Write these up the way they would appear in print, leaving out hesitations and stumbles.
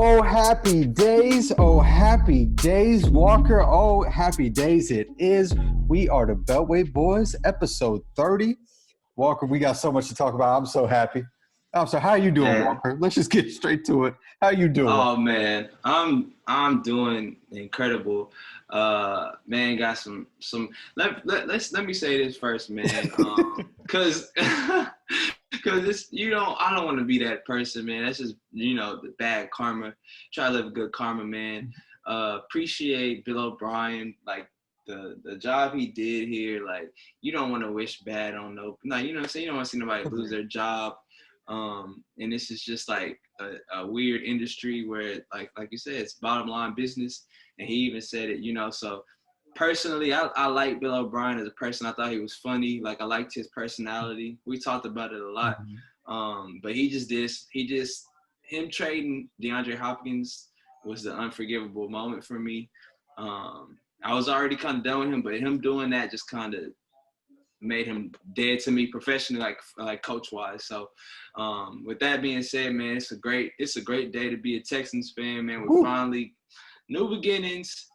Oh, happy days. Oh, happy days, Walker. Oh, happy days it is. We are the Beltway Boys, episode 30. Walker, we got so much to talk about. I'm so happy. How you doing, Man, Walker? Let's just get straight to it. How you doing? oh man, I'm doing incredible. Man, got some. Let me say this first, man. Cause cause it's I don't want to be that person, man. That's just the bad karma. Try to live good karma, man. Appreciate Bill O'Brien, like the job he did here. Like you don't want to wish bad on no, you know what I'm saying. You don't want to see nobody lose their job. And this is just like a weird industry where like you said, it's bottom line business. And he even said it. So personally, I like Bill O'Brien as a person. I thought he was funny. Like I liked his personality. We talked about it a lot. Mhm. But him trading DeAndre Hopkins was the unforgivable moment for me. I was already kind of done with him, but him doing that just kind of made him dead to me professionally, like coach wise. So with that being said, man, it's a great day to be a Texans fan, man. We're Woo. finally new beginnings,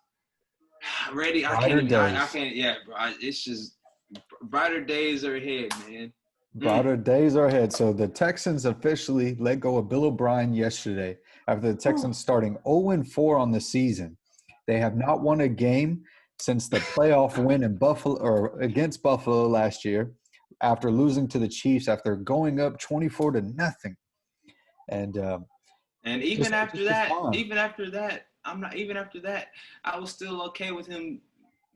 ready. Brighter I days. can't, yeah, bro. It's just brighter days are ahead, man. Brighter days are ahead. So the Texans officially let go of Bill O'Brien yesterday after the Whew. Texans starting 0-4 on the season. They have not won a game since the playoff win in Buffalo or against Buffalo last year after losing to the Chiefs after going up 24 to nothing. And And it just was fun. even after that, I was still okay with him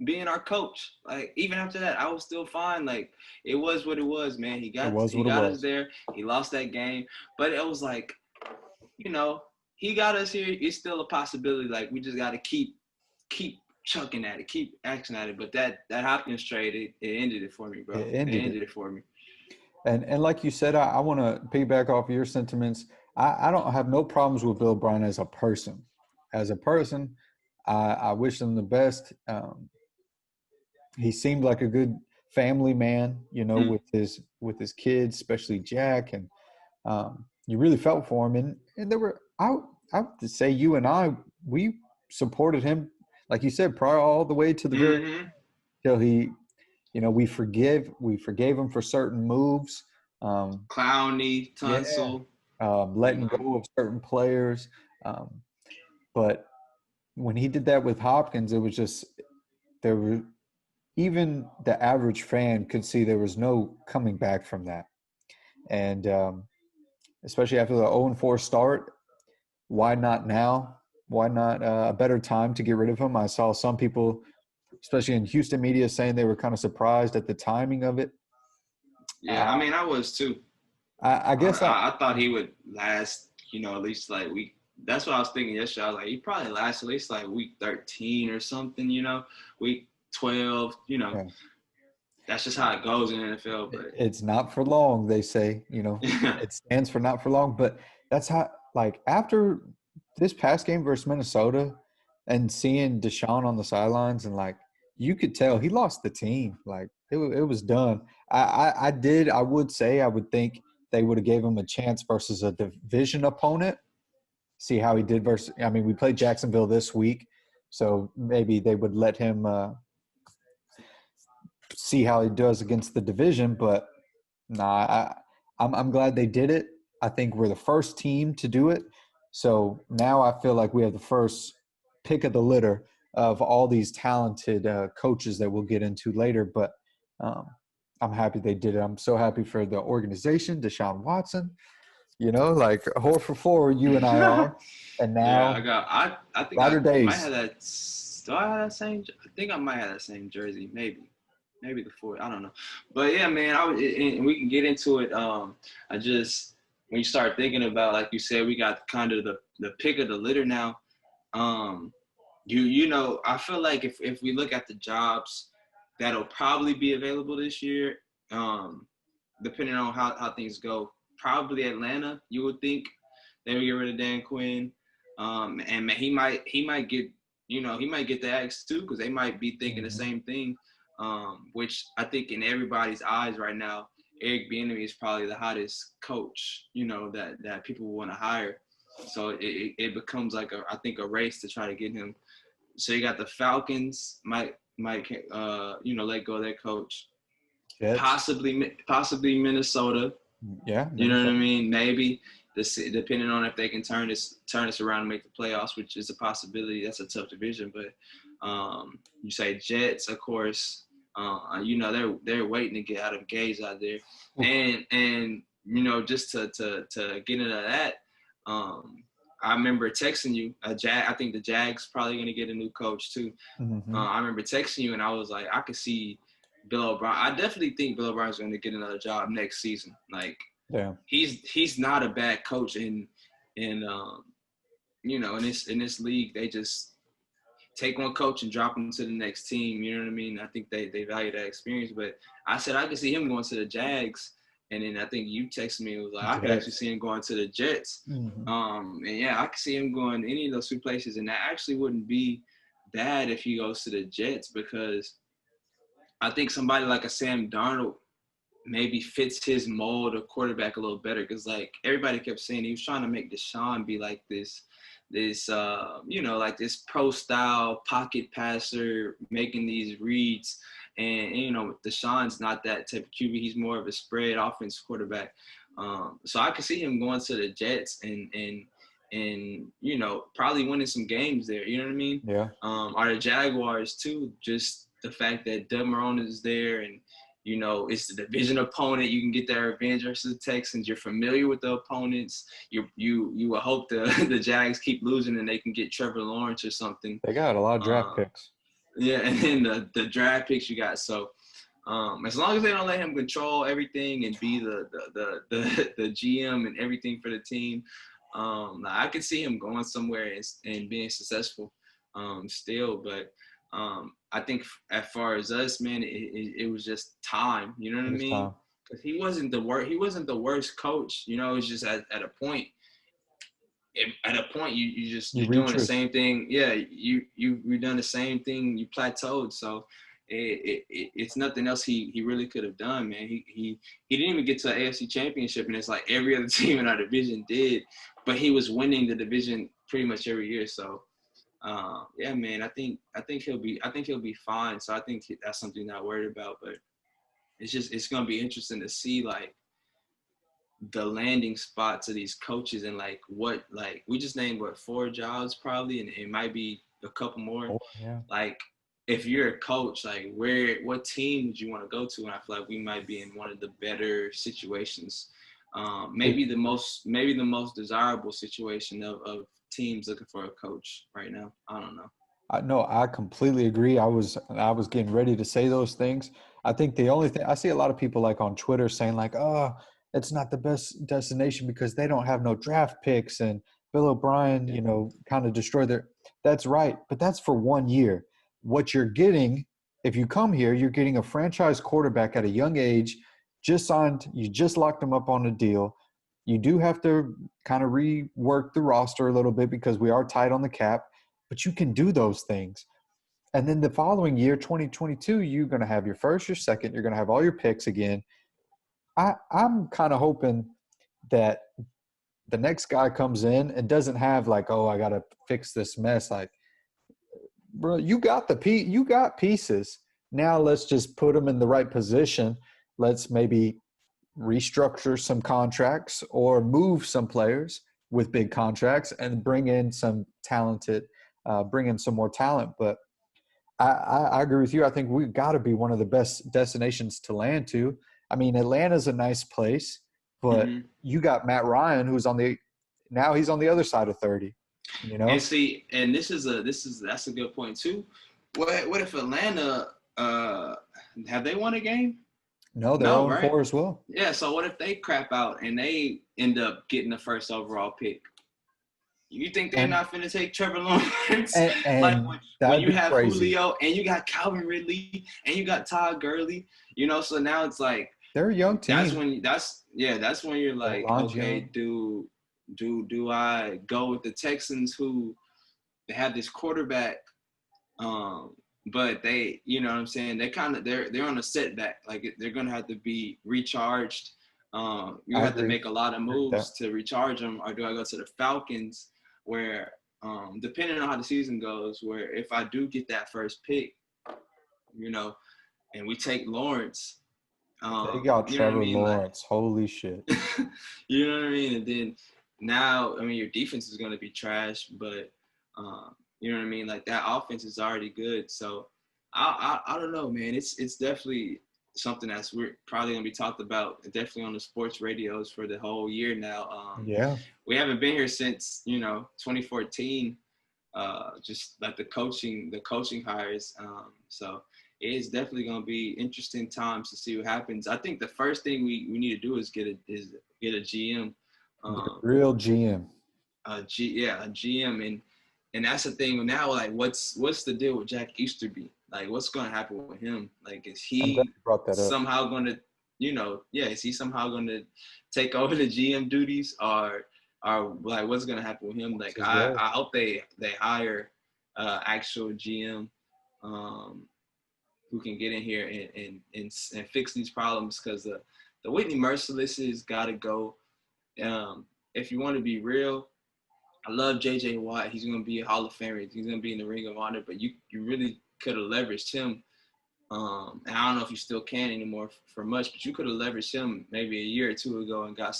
being our coach. Like even after that, I was still fine. Like it was what it was, man. He It got was he what it got us was. there. He lost that game, but it was like, he got us here. It's still a possibility. Like we just got to keep chucking at it, keep action at it. But that Hopkins trade, it ended it for me, bro. It It ended it. ended it for me. And like you said, I want to piggyback off your sentiments. I don't have no problems with Bill O'Brien as a person. As a person, I wish him the best. He seemed like a good family man, Mm. with his kids, especially Jack, and you really felt for him. And there were I have to say you and I we supported him, like you said, prior all the way to the very Mm-hmm. till he, we forgave him for certain moves. Um, Clowney, yeah, Tunsil, you letting know. go of certain players. But when he did that with Hopkins, it was just there were even the average fan could see there was no coming back from that. And especially after the 0-4 start, why not now? Why not a better time to get rid of him? I saw some people, especially in Houston media, saying they were kind of surprised at the timing of it. Yeah, I Uh, mean, I was too. I guess I thought he would last, at least like week. That's what I was thinking yesterday. I was like, he probably lasts at least like week 13 or something, week 12. yeah, That's just how it goes in the NFL. it's not for long. They say, But it stands for not for long. But that's how, like, after this past game versus Minnesota, and seeing Deshaun on the sidelines, and like you could tell he lost the team. Like it was done. I would say I would think they would have gave him a chance versus a division opponent. See how he did versus. I mean, we played Jacksonville this week, so maybe they would let him see how he does against the division. But nah, I'm glad they did it. I think we're the first team to do it. So now I feel like we have the first pick of the litter of all these talented coaches that we'll get into later. But um, I'm happy they did it. I'm so happy for the organization, Deshaun Watson. Like 4 for 4, you and I are. And yeah, now, I think brighter I might have days. that. Do I have that same? I think I might have that same jersey. Maybe the four. I don't know. But yeah, man, and we can get into it. I just when you start thinking about, like you said, we got kind of the pick of the litter now. Um, I feel like if we look at the jobs that'll probably be available this year, um, depending on how things go, probably Atlanta. You would think they would get rid of Dan Quinn, and he might get he might get the axe too, because they might be thinking the Mhm. same thing. Which I think in everybody's eyes right now, Eric Bieniemy is probably the hottest coach that people want to hire. So it becomes like I think a race to try to get him. So you got the Falcons might let go of their coach. Jets. Possibly Minnesota. Yeah, You know what I Minnesota. mean? Maybe this, depending on if they can turn this around and make the playoffs, which is a possibility. That's a tough division, but you say Jets, of course. They're waiting to get out of Gage out there, Oof. and just to get into that. I remember texting you. I think the Jags probably going to get a new coach too. Mm-hmm. I remember texting you, and I was like, I could see Bill O'Brien. I definitely think Bill O'Brien's going to get another job next season. Like, Yeah. he's not a bad coach, in in this league, they just take one coach and drop him to the next team. You know what I mean? I think they value that experience. But I said I could see him going to the Jags, and then I think you texted me. It was like I could actually Jets. see him going to the Jets. Mm-hmm. And yeah, I could see him going to any of those two places, and that actually wouldn't be bad if he goes to the Jets, because I think somebody like a Sam Darnold maybe fits his mold of quarterback a little better, because like everybody kept saying he was trying to make Deshaun be like this like this pro style pocket passer making these reads, and Deshaun's not that type of QB. He's more of a spread offense quarterback. So I could see him going to the Jets and probably winning some games there. You know what I mean? Yeah. Or the Jaguars too. Just the fact that Doug Marrone is there, and it's the division opponent. You can get that revenge versus the Texans. You're familiar with the opponents. You will hope the the Jags keep losing and they can get Trevor Lawrence or something. They got a lot of draft picks. Yeah, and then the draft picks you got. So as long as they don't let him control everything and be the GM and everything for the team, I could see him going somewhere and being successful still. But I think as far as us, man, it was just time. You know what I It was mean? time. Because he wasn't the worst. He wasn't the worst coach. It's just at a point. At a point, You you're doing the reach. same thing. Yeah, you've done the same thing. You plateaued. So it's nothing else he really could have done, man. He didn't even get to the AFC Championship, and it's like every other team in our division did, but he was winning the division pretty much every year. So. Yeah, man, I think he'll be fine. So I think that's something not worried about. But it's gonna be interesting to see like the landing spots of these coaches, and like we just named 4 jobs probably, and it might be a couple more. Oh, yeah. Like if you're a coach, like what team would you want to go to? And I feel like we might be in one of the better situations. Maybe the most desirable situation of teams looking for a coach right now. I don't know. No, I completely agree. I was getting ready to say those things. I think the only thing I see a lot of people like on Twitter saying like, "Oh, it's not the best destination because they don't have no draft picks and Bill O'Brien, kind of destroyed their." That's right, but that's for 1 year. What you're getting if you come here, you're getting a franchise quarterback at a young age, just signed, you just locked him up on a deal. You do have to kind of rework the roster a little bit because we are tight on the cap, but you can do those things. And then the following year, 2022, you're going to have your first, your second, you're going to have all your picks again. I'm kind of hoping that the next guy comes in and doesn't have like, oh, I got to fix this mess. Like, bro, you got pieces. Now let's just put them in the right position. Let's maybe restructure some contracts or move some players with big contracts and bring in some bring in some more talent. But I agree with you. I think we've got to be one of the best destinations to land to. I mean, Atlanta's a nice place, but Mm-hmm. you got Matt Ryan, who's now he's on the other side of 30. And see, and that's a good point too. What if Atlanta have they won a game? No, they're No, 0-4 right? as well. Yeah. So what if they crap out and they end up getting the first overall pick? You think they're And not finna take Trevor Lawrence? Like and when that'd you be have crazy. Julio and you got Calvin Ridley and you got Todd Gurley, so now it's like They're a young that's team. when you're like, Line's okay, young. do I go with the Texans who they have this quarterback, but you know what I'm saying, they're on a setback, like they're gonna have to be recharged, You I have to agree. make a lot of Agree with moves that. to recharge him, or do I go to the Falcons, where depending on how the season goes, where if I do get that first pick, you know, and we take Lawrence, They got you know what I Trevor mean, like, Lawrence. Holy shit. you know what I mean, and then now, I mean, your defense is going to be trash, but you know what I mean, like that offense is already good, so I don't know, man. It's definitely something that's we're probably gonna be talked about definitely on the sports radios for the whole year now. Yeah. We haven't been here since 2014. Just like the coaching hires. So it is definitely gonna be interesting times to see what happens. I think the first thing we need to do is get a GM. Get a Um, real GM. a GM, and that's the thing now. Like, what's the deal with Jack Easterby? Like, what's going to happen with him? Like, is I'm glad he you brought that up. somehow going to, is he somehow going to take over the GM duties, or like what's going to happen with him? What's Like, his I role? I hope they hire actual GM who can get in here and fix these problems, because the Whitney Merciless got to go. If you want to be real, I love J.J. Watt. He's going to be a Hall of Famer. He's going to be in the Ring of Honor. But you really could have leveraged him. And I don't know if you still can anymore for much, but you could have leveraged him maybe a year or two ago and got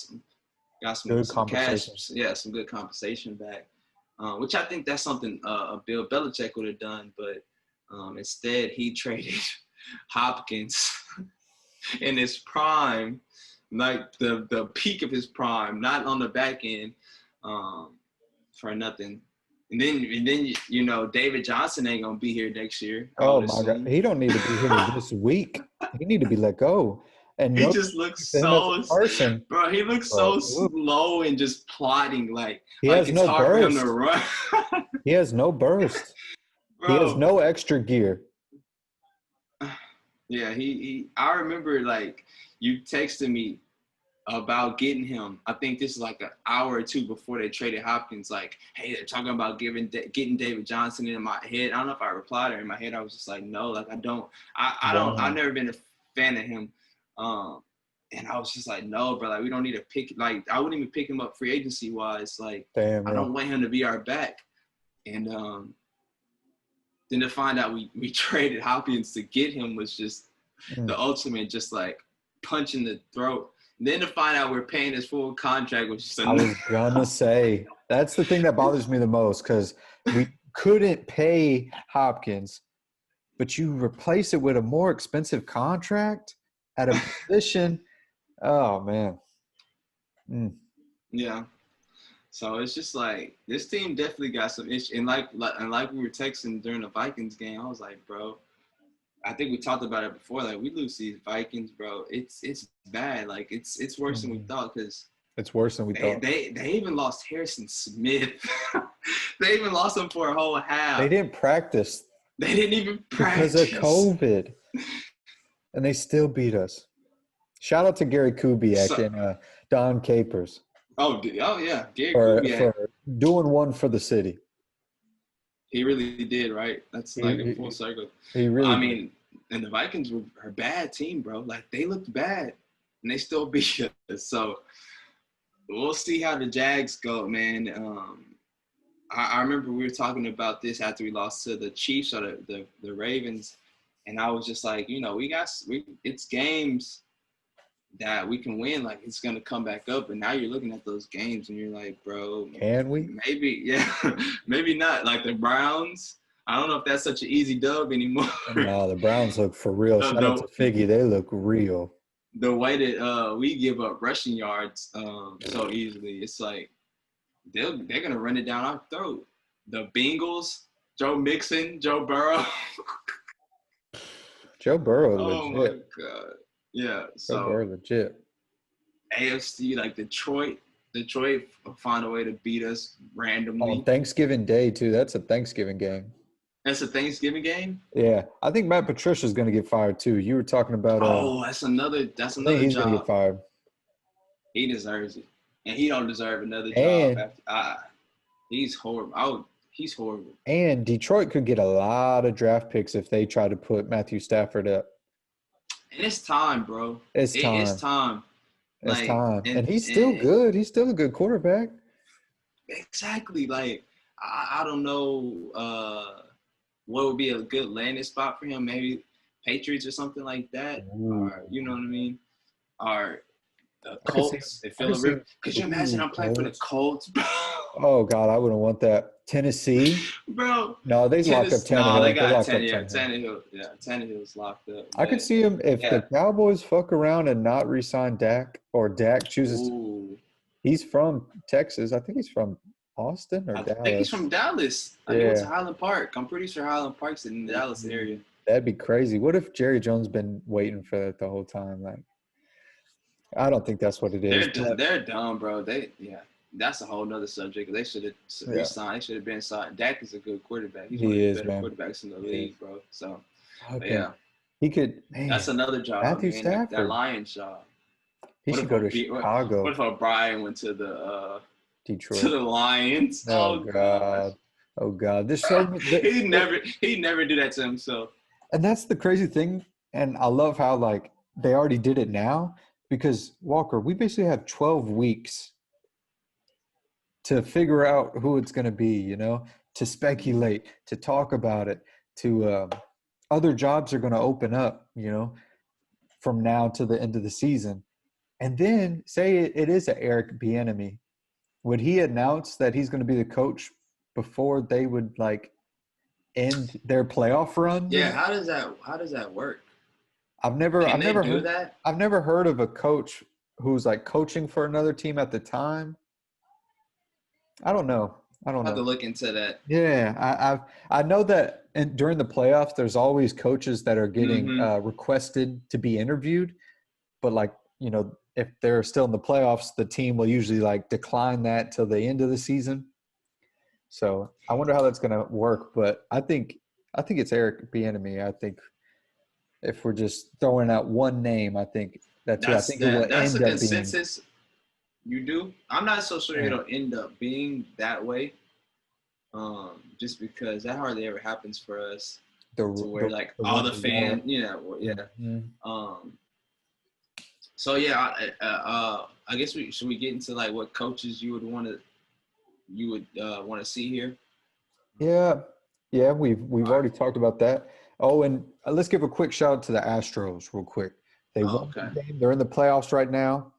Good some cash, compensation. yeah, some good compensation back. Which I think that's something Bill Belichick would have done. But instead, he traded Hopkins in his prime, like the peak of his prime, not on the back end. For nothing. And then David Johnson ain't gonna be here next year, I Oh would my God. assume. He don't need to be here this week. He need to be let go. And He no just looks to him as a so, person, bro. He looks but so ooh, slow and just plodding, like he has it's no hard for him to burst. run, He has no burst. He has bro. no extra gear. Yeah, he. I remember like you texted me about getting him. I think this is like an hour or two before they traded Hopkins. Like, hey, they're talking about getting David Johnson. In my head, I don't know if I replied, or in my head I was just like, no, like I don't. I don't. Want I've him. never been a fan of him. And I was just like, no, bro. Like, we don't need to pick. Like, I wouldn't even pick him up free agency wise. Like, Damn, I yeah. don't want him to be our back. And then to find out we traded Hopkins to get him was just the ultimate, just like punch in the throat. And then to find out we're paying his full contract, which is I was gonna say that's the thing that bothers me the most, because we couldn't pay Hopkins, but you replace it with a more expensive contract at a position. Oh man. Mm. yeah. So it's just like this team definitely got some issue. And like we were texting during the Vikings game, I was like, bro, I think we talked about it before. Like, we lose these Vikings, bro. It's bad. Like, it's worse than we Mhm. thought, because It's worse than we they thought. they they even lost Harrison Smith. They even lost him for a whole They half. didn't practice They didn't even because of practice. COVID, and they still beat us. Shout out to Gary Kubiak So, and Don Capers oh yeah, Gary for Kubiak. for doing one for the city. He really did, right? That's He like a full he, circle. he really I did. mean, and the Vikings were a bad team, bro. Like, they looked bad, and they still beat us. So we'll see how the Jags go, man. I remember we were talking about this after we lost to the Chiefs or the Ravens, and I was just like, it's games that we can win. Like, it's gonna come back up, and now you're looking at those games and you're like, bro, Can we? maybe, yeah, maybe not. Like the Browns, I don't know if that's such an easy dub anymore. No, the Browns look for real. the, Shout out to the Figgy. They look real. the way that we give up rushing yards so easily, it's like they're gonna run it down our throat. The Bengals, Joe Mixon, Joe Burrow. Joe Burrow Oh my legit. god. Yeah. Joe So Burrow legit. AFC, like Detroit find a way to beat us On randomly. Thanksgiving Day too. That's a Thanksgiving game. That's a Thanksgiving game. Yeah, I think Matt Patricia's going to get fired too. You were talking about. Oh, that's another I think he's going to get job. fired. He deserves it, and he don't deserve another job And after. He's horrible. He's horrible. and Detroit could get a lot of draft picks if they try to put Matthew Stafford up. And it's time, bro. It's It's time. time. as Like, time. and, And he's still and good. He's still a good quarterback. exactly, like I don't know what would be a good landing spot for him. Maybe Patriots or something like that, Ooh. or you know what I mean, or the I could see him. Colts. If I could Phillip see Rivers, him. could you imagine Ooh, I'm playing for the Colts. Colts, bro? Oh God, I wouldn't want that. Tennessee. Bro, No, they locked up tennis. No, they Tannehill. They got locked up Tannehill. Tannehill. Tannehill. Yeah, Tannehill's locked up. I could But see him if the yeah. Cowboys fuck around and not re-sign Dak, or Dak chooses to. Ooh. He's from Texas. I think he's from Austin or I think he's Dallas. from Dallas. I think he went to Yeah. Highland Park. I'm pretty sure Highland Park's in the Dallas area. That'd be crazy. What if Jerry Jones been waiting for that the whole time? Like, I don't think that's what it is. But They're dumb, bro. That's a whole nother subject. They should have yeah, re-signed. They should have been signed. Dak is a good quarterback. He's one of he the is, better man. quarterbacks in the He is. league, bro. So, but Okay. yeah, He could, that's man. another job, Matthew man. That Stafford. Lions job. He What should if go to what Chicago, if Obrien went to to Detroit. the Lions? Oh Oh gosh. God. Oh God. There's so He'd never do that to himself. and that's the crazy thing. And I love how like they already did it now because Walker, we basically have 12 weeks to figure out who it's going to be, to speculate, to talk about it, to other jobs are going to open up, from now to the end of the season. And then say it is an Eric Bieniemy. Would he announce that he's going to be the coach before they would like end their playoff run? Yeah, how does that work? I've never Can I've they never do heard that? I've never heard of a coach who's like coaching for another team at the time. I don't know. I don't I have to know. look into that. Yeah, I know that during the playoffs, there's always coaches that are getting Mm-hmm. requested to be interviewed, but like if they're still in the playoffs, the team will usually like decline that till the end of the season. So I wonder how that's going to work. But I think it's Eric Bieniemy. I think if we're just throwing out one name, I think that's who I think it will That's a end up being. consensus. You do. I'm not so sure Yeah. it'll end up being that way. Just because that hardly ever happens for us The to where the like the all one the who fan, won't. yeah. Mhm. So yeah, I guess should we get into like what coaches you would want to see here? Yeah, yeah, we've All right. already talked about that. Oh, and let's give a quick shout out to the Astros real quick. They Oh, won okay. the game. They're in the playoffs right now.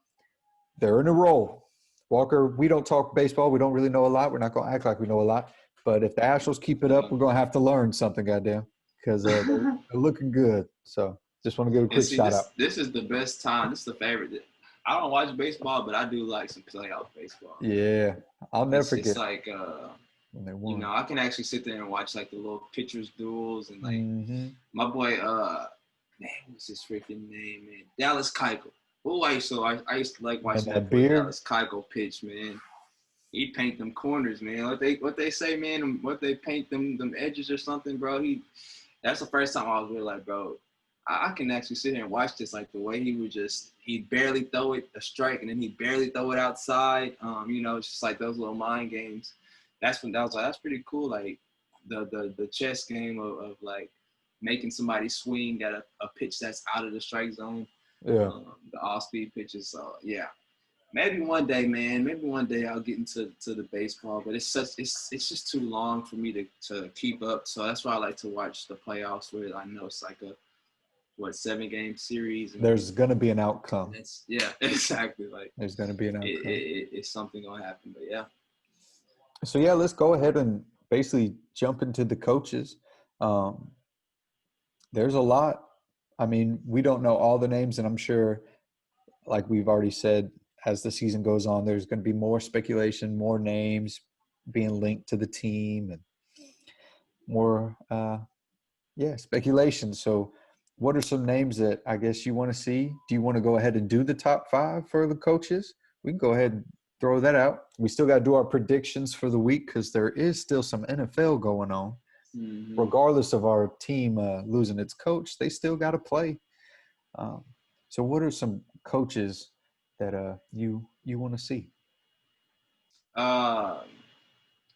They're in a roll. Walker, we don't talk baseball. We don't really know a lot. We're not going to act like we know a lot. But if the Astros keep it up, we're going to have to learn something, goddamn, because they're looking good. So just want to give a And quick see, shout out. this is the best time. This is the favorite. I don't watch baseball, but I do like some playoff baseball. Yeah, I'll never It's forget like when they won. I can actually sit there and watch like the little pitchers duels and like Mm-hmm. my boy man, what's his freaking name, man? Dallas Keuchel. Oh, I used to like And watching that that boy beard. Dallas Keuchel pitch, man. He paint them corners, man. What they say, man, what they paint them edges or something, bro. That's the first time I was really like, bro, I can actually sit here and watch this. Like the way he'd barely throw it a strike and then he'd barely throw it outside. It's just like those little mind games. That's pretty cool. Like the chess game of like making somebody swing at a pitch that's out of the strike zone. Yeah. The off speed pitches. So yeah. Maybe one day, man. Maybe one day I'll get into the baseball, but it's just too long for me to keep up. So that's why I like to watch the playoffs, where I know it's like a 7-game series, and There's going to be an outcome. it's exactly like There's going to be an outcome. it's something gonna happen. But yeah, So yeah, let's go ahead and basically jump into the coaches. Um, there's a lot. I mean, we don't know all the names, and I'm sure, like we've already said, as the season goes on, there's going to be more speculation, more names being linked to the team, and more, speculation. So, what are some names that I guess you want to see? Do you want to go ahead and do the top 5 for the coaches? We can go ahead and throw that out. We still got to do our predictions for the week because there is still some NFL going on. mm-hmm. Regardless of our team losing its coach, they still got to play. So, what are some coaches that you want to see? uh,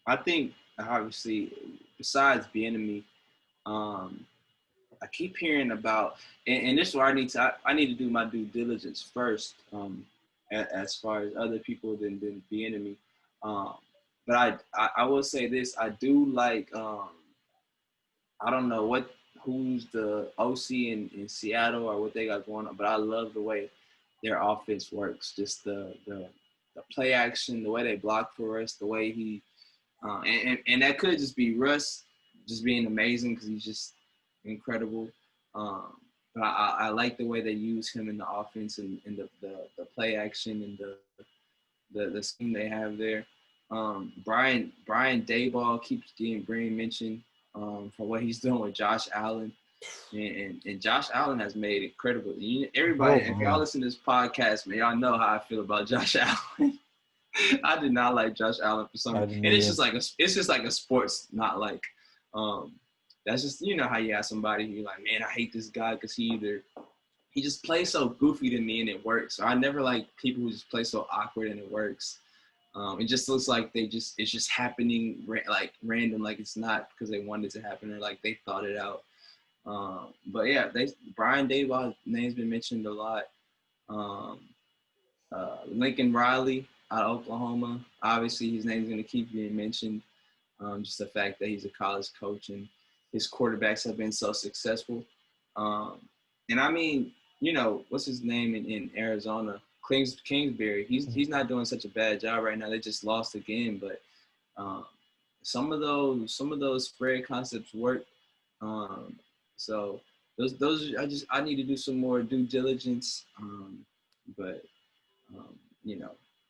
I think obviously besides Bieniemy, um, I keep hearing about, and this is where I need to do my due diligence first. as far as other people than the enemy. Um, but I will say this: I do like. I don't know who's the OC in Seattle or what they got going on, but I love the way their offense works. Just the play action, the way they block for us, the way he and that could just be Russ just being amazing because he's just incredible. Um, but I like the way they use him in the offense and the play action and the scheme they have there. Brian Dayball keeps being mentioned for what he's doing with Josh Allen. And Josh Allen has made incredible. Everybody, if y'all listen to this podcast, man, y'all know how I feel about Josh Allen. I did not like Josh Allen for some reason. And it's just like a sports, not like that's just how you ask somebody you're like, man, I hate this guy because he just plays so goofy to me and it works. So I never like people who just play so awkward and it works. It just looks like it's just happening like random, like it's not because they wanted it to happen or like they thought it out. But yeah, Brian Dayball's name's been mentioned a lot. Lincoln Riley out of Oklahoma, obviously his name's going to keep being mentioned. Just the fact that he's a college coach and his quarterbacks have been so successful. And I mean, what's his name in Arizona? Kingsbury. He's not doing such a bad job right now. They just lost again, but some of those spread concepts work. So those I need to do some more due diligence. But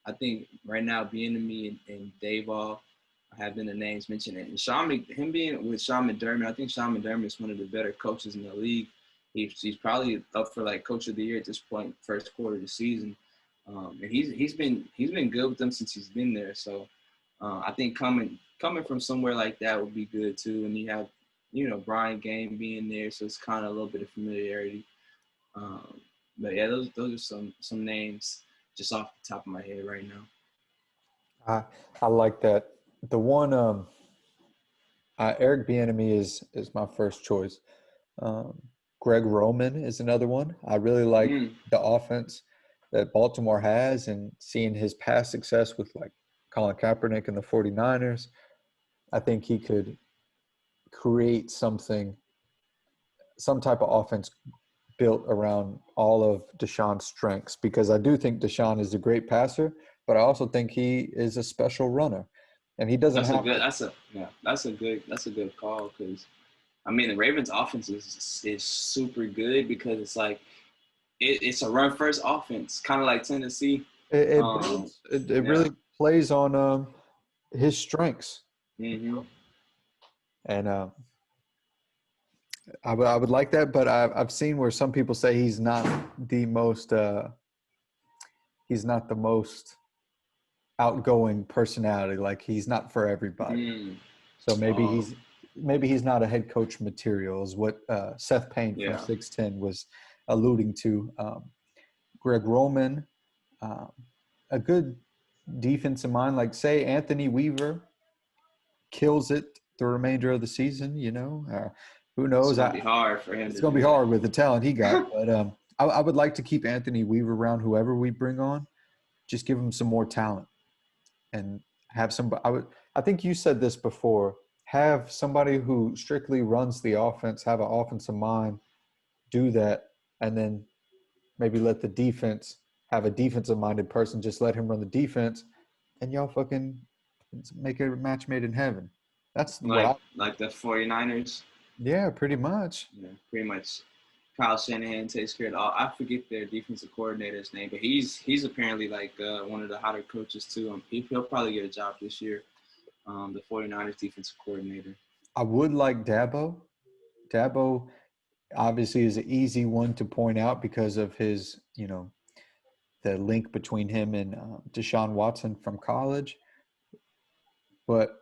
I think right now Bieniemy and Dayball have been the names mentioned. And him being with Sean McDermott, I think Sean McDermott is one of the better coaches in the league. He's probably up for like coach of the year at this point, first quarter of the season. And he's been good with them since he's been there. So I think coming from somewhere like that would be good too. And you have Brian Game being there, so it's kind of a little bit of familiarity. But yeah, those are some names just off the top of my head right now. I like that. The one Eric Bieniemy is my first choice. Greg Roman is another one. I really like the offense that Baltimore has and seeing his past success with like Colin Kaepernick and the 49ers. I think he could create some type of offense built around all of Deshaun's strengths, because I do think Deshaun is a great passer, but I also think he is a special runner, and he doesn't that's a good call, because I mean the Ravens offense is super good because it's like it's a run first offense, kind of like Tennessee. It really plays on his strengths. Mm-hmm. And I would like that, but I've seen where some people say he's not the most outgoing personality. Like he's not for everybody. So maybe he's not a head coach material, is what Seth Payne from 610 was alluding to. Greg Roman, a good defensive mind, like say Anthony Weaver kills it the remainder of the season, who knows? It's going to be hard for him. It's going to be hard with the talent he got. But I would like to keep Anthony Weaver around, whoever we bring on. Just give him some more talent and have somebody. I think you said this before. Have somebody who strictly runs the offense, have an offensive mind, do that, and then maybe let the defense have a defensive-minded person. Just let him run the defense, and y'all fucking make it a match made in heaven. That's like the 49ers. Yeah, pretty much. Yeah, pretty much. Kyle Shanahan takes care of all. I forget their defensive coordinator's name, but he's apparently like one of the hotter coaches too. He'll probably get a job this year. The 49ers defensive coordinator. I would like Dabo. Dabo obviously is an easy one to point out because of his, the link between him and Deshaun Watson from college. But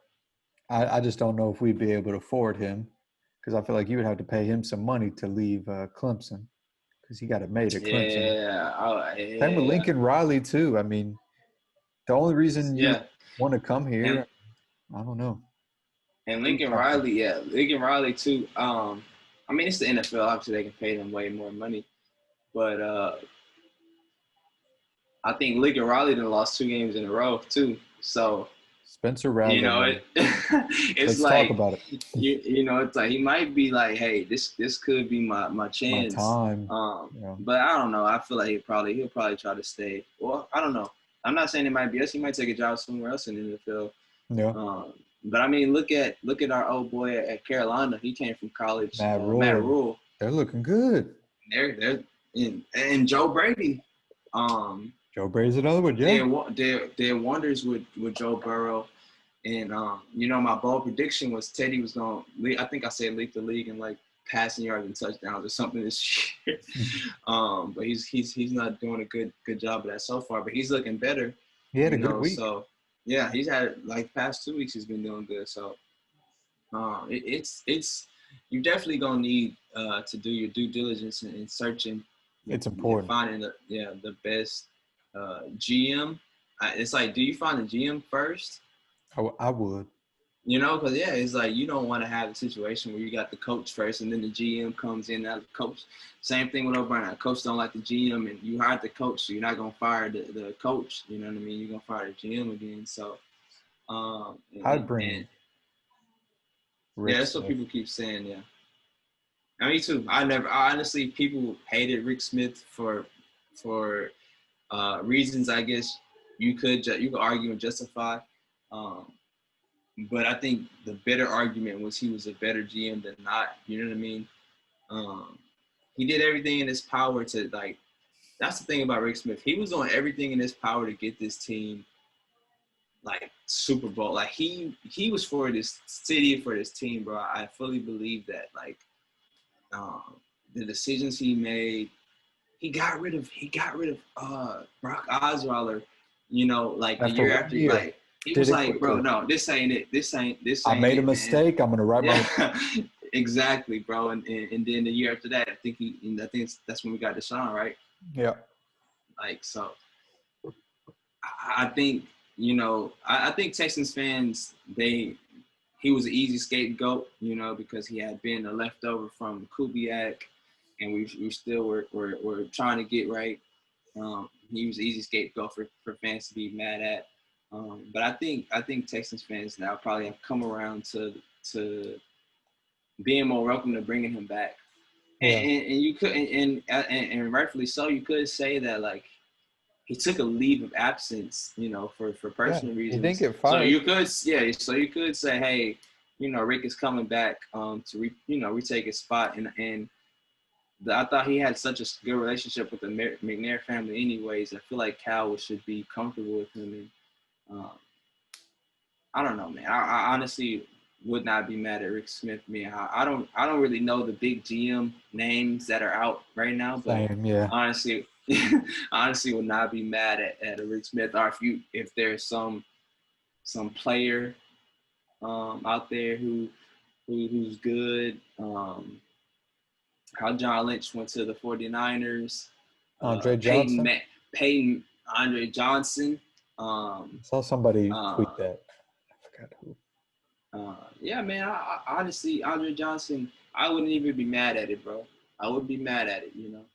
I just don't know if we'd be able to afford him, because I feel like you would have to pay him some money to leave Clemson, because he got it made at Clemson. Yeah. Same with Lincoln Riley too. I mean, the only reason you want to come here, I don't know. And Lincoln Riley too. I mean, it's the NFL. Obviously, they can pay them way more money, but I think Lincoln Riley done lost 2 games in a row too. So Spencer you Rattler, know man. it. It's Let's talk like about it. you know it's like he might be like, hey, this could be my My chance. time. Yeah. But I don't know. I feel like he'll probably try to stay. Well, I don't know. I'm not saying it might be us. He might take a job somewhere else in the NFL. Yeah. But I mean, look at our old boy at Carolina. He came from college. Matt Matt Rule. Rule. They're looking good. They're and Joe Brady. Joe Brady's another one. Yeah. Did wonders with Joe Burrow. And you know, my bold prediction was Teddy was going to. I think I said lead the league in like passing yards and touchdowns or something this year. But he's not doing a good job of that so far. But he's looking better. He had a You good know, week. so yeah, he's had like past 2 weeks he's been doing good. So it's you're definitely gonna need to do your due diligence in searching. It's important. Finding the best GM. It's like, do you find a GM first? I would. You know, because yeah, it's like you don't want to have a situation where you got the coach first and then the GM comes in as the coach. Same thing with Obrien. The coach don't like the GM and you hired the coach, so you're not gonna fire the coach. You know what I mean? You're gonna fire the GM again. So I'd bring Rick yeah, that's what Smith. people keep saying. Yeah, me too. I honestly, people hated Rick Smith for reasons I guess you could argue and justify. But I think the better argument was he was a better GM than not. You know what I mean? He did everything in his power to like. That's the thing about Rick Smith. He was doing everything in his power to get this team like Super Bowl. Like he was for this city, for this team, bro. I fully believe that. Like the decisions he made, he got rid of Brock Osweiler. You know, like the year after, like he was like, bro, no, this ain't it. This ain't. I made a mistake. Man. I'm gonna write my. Exactly, bro. And then the year after that, I think that's when we got Deshaun, right? Yeah. Like so, I think you know, I think Texans fans he was an easy scapegoat, you know, because he had been a leftover from Kubiak, and we still were trying to get right. He was an easy scapegoat for fans to be mad at. But I think Texans fans now probably have come around to being more welcome to bringing him back. Yeah. And you could and rightfully so, you could say that like he took a leave of absence, you know, for personal reasons. He didn't get fired. So you could say, hey, you know, Rick is coming back to retake his spot, and I thought he had such a good relationship with the McNair family. Anyways, I feel like Cal should be comfortable with him, and I don't know, man. I honestly would not be mad at Rick Smith. Man, I don't really know the big GM names that are out right now, but honestly. Honestly, would not be mad at a Rick Smith, or if there's some player out there who's good. How John Lynch went to the 49ers. Andre Johnson. Peyton Andre Johnson. I saw somebody tweet that. I forgot who. Yeah, man. I honestly, Andre Johnson, I wouldn't even be mad at it, bro. I wouldn't be mad at it, you know.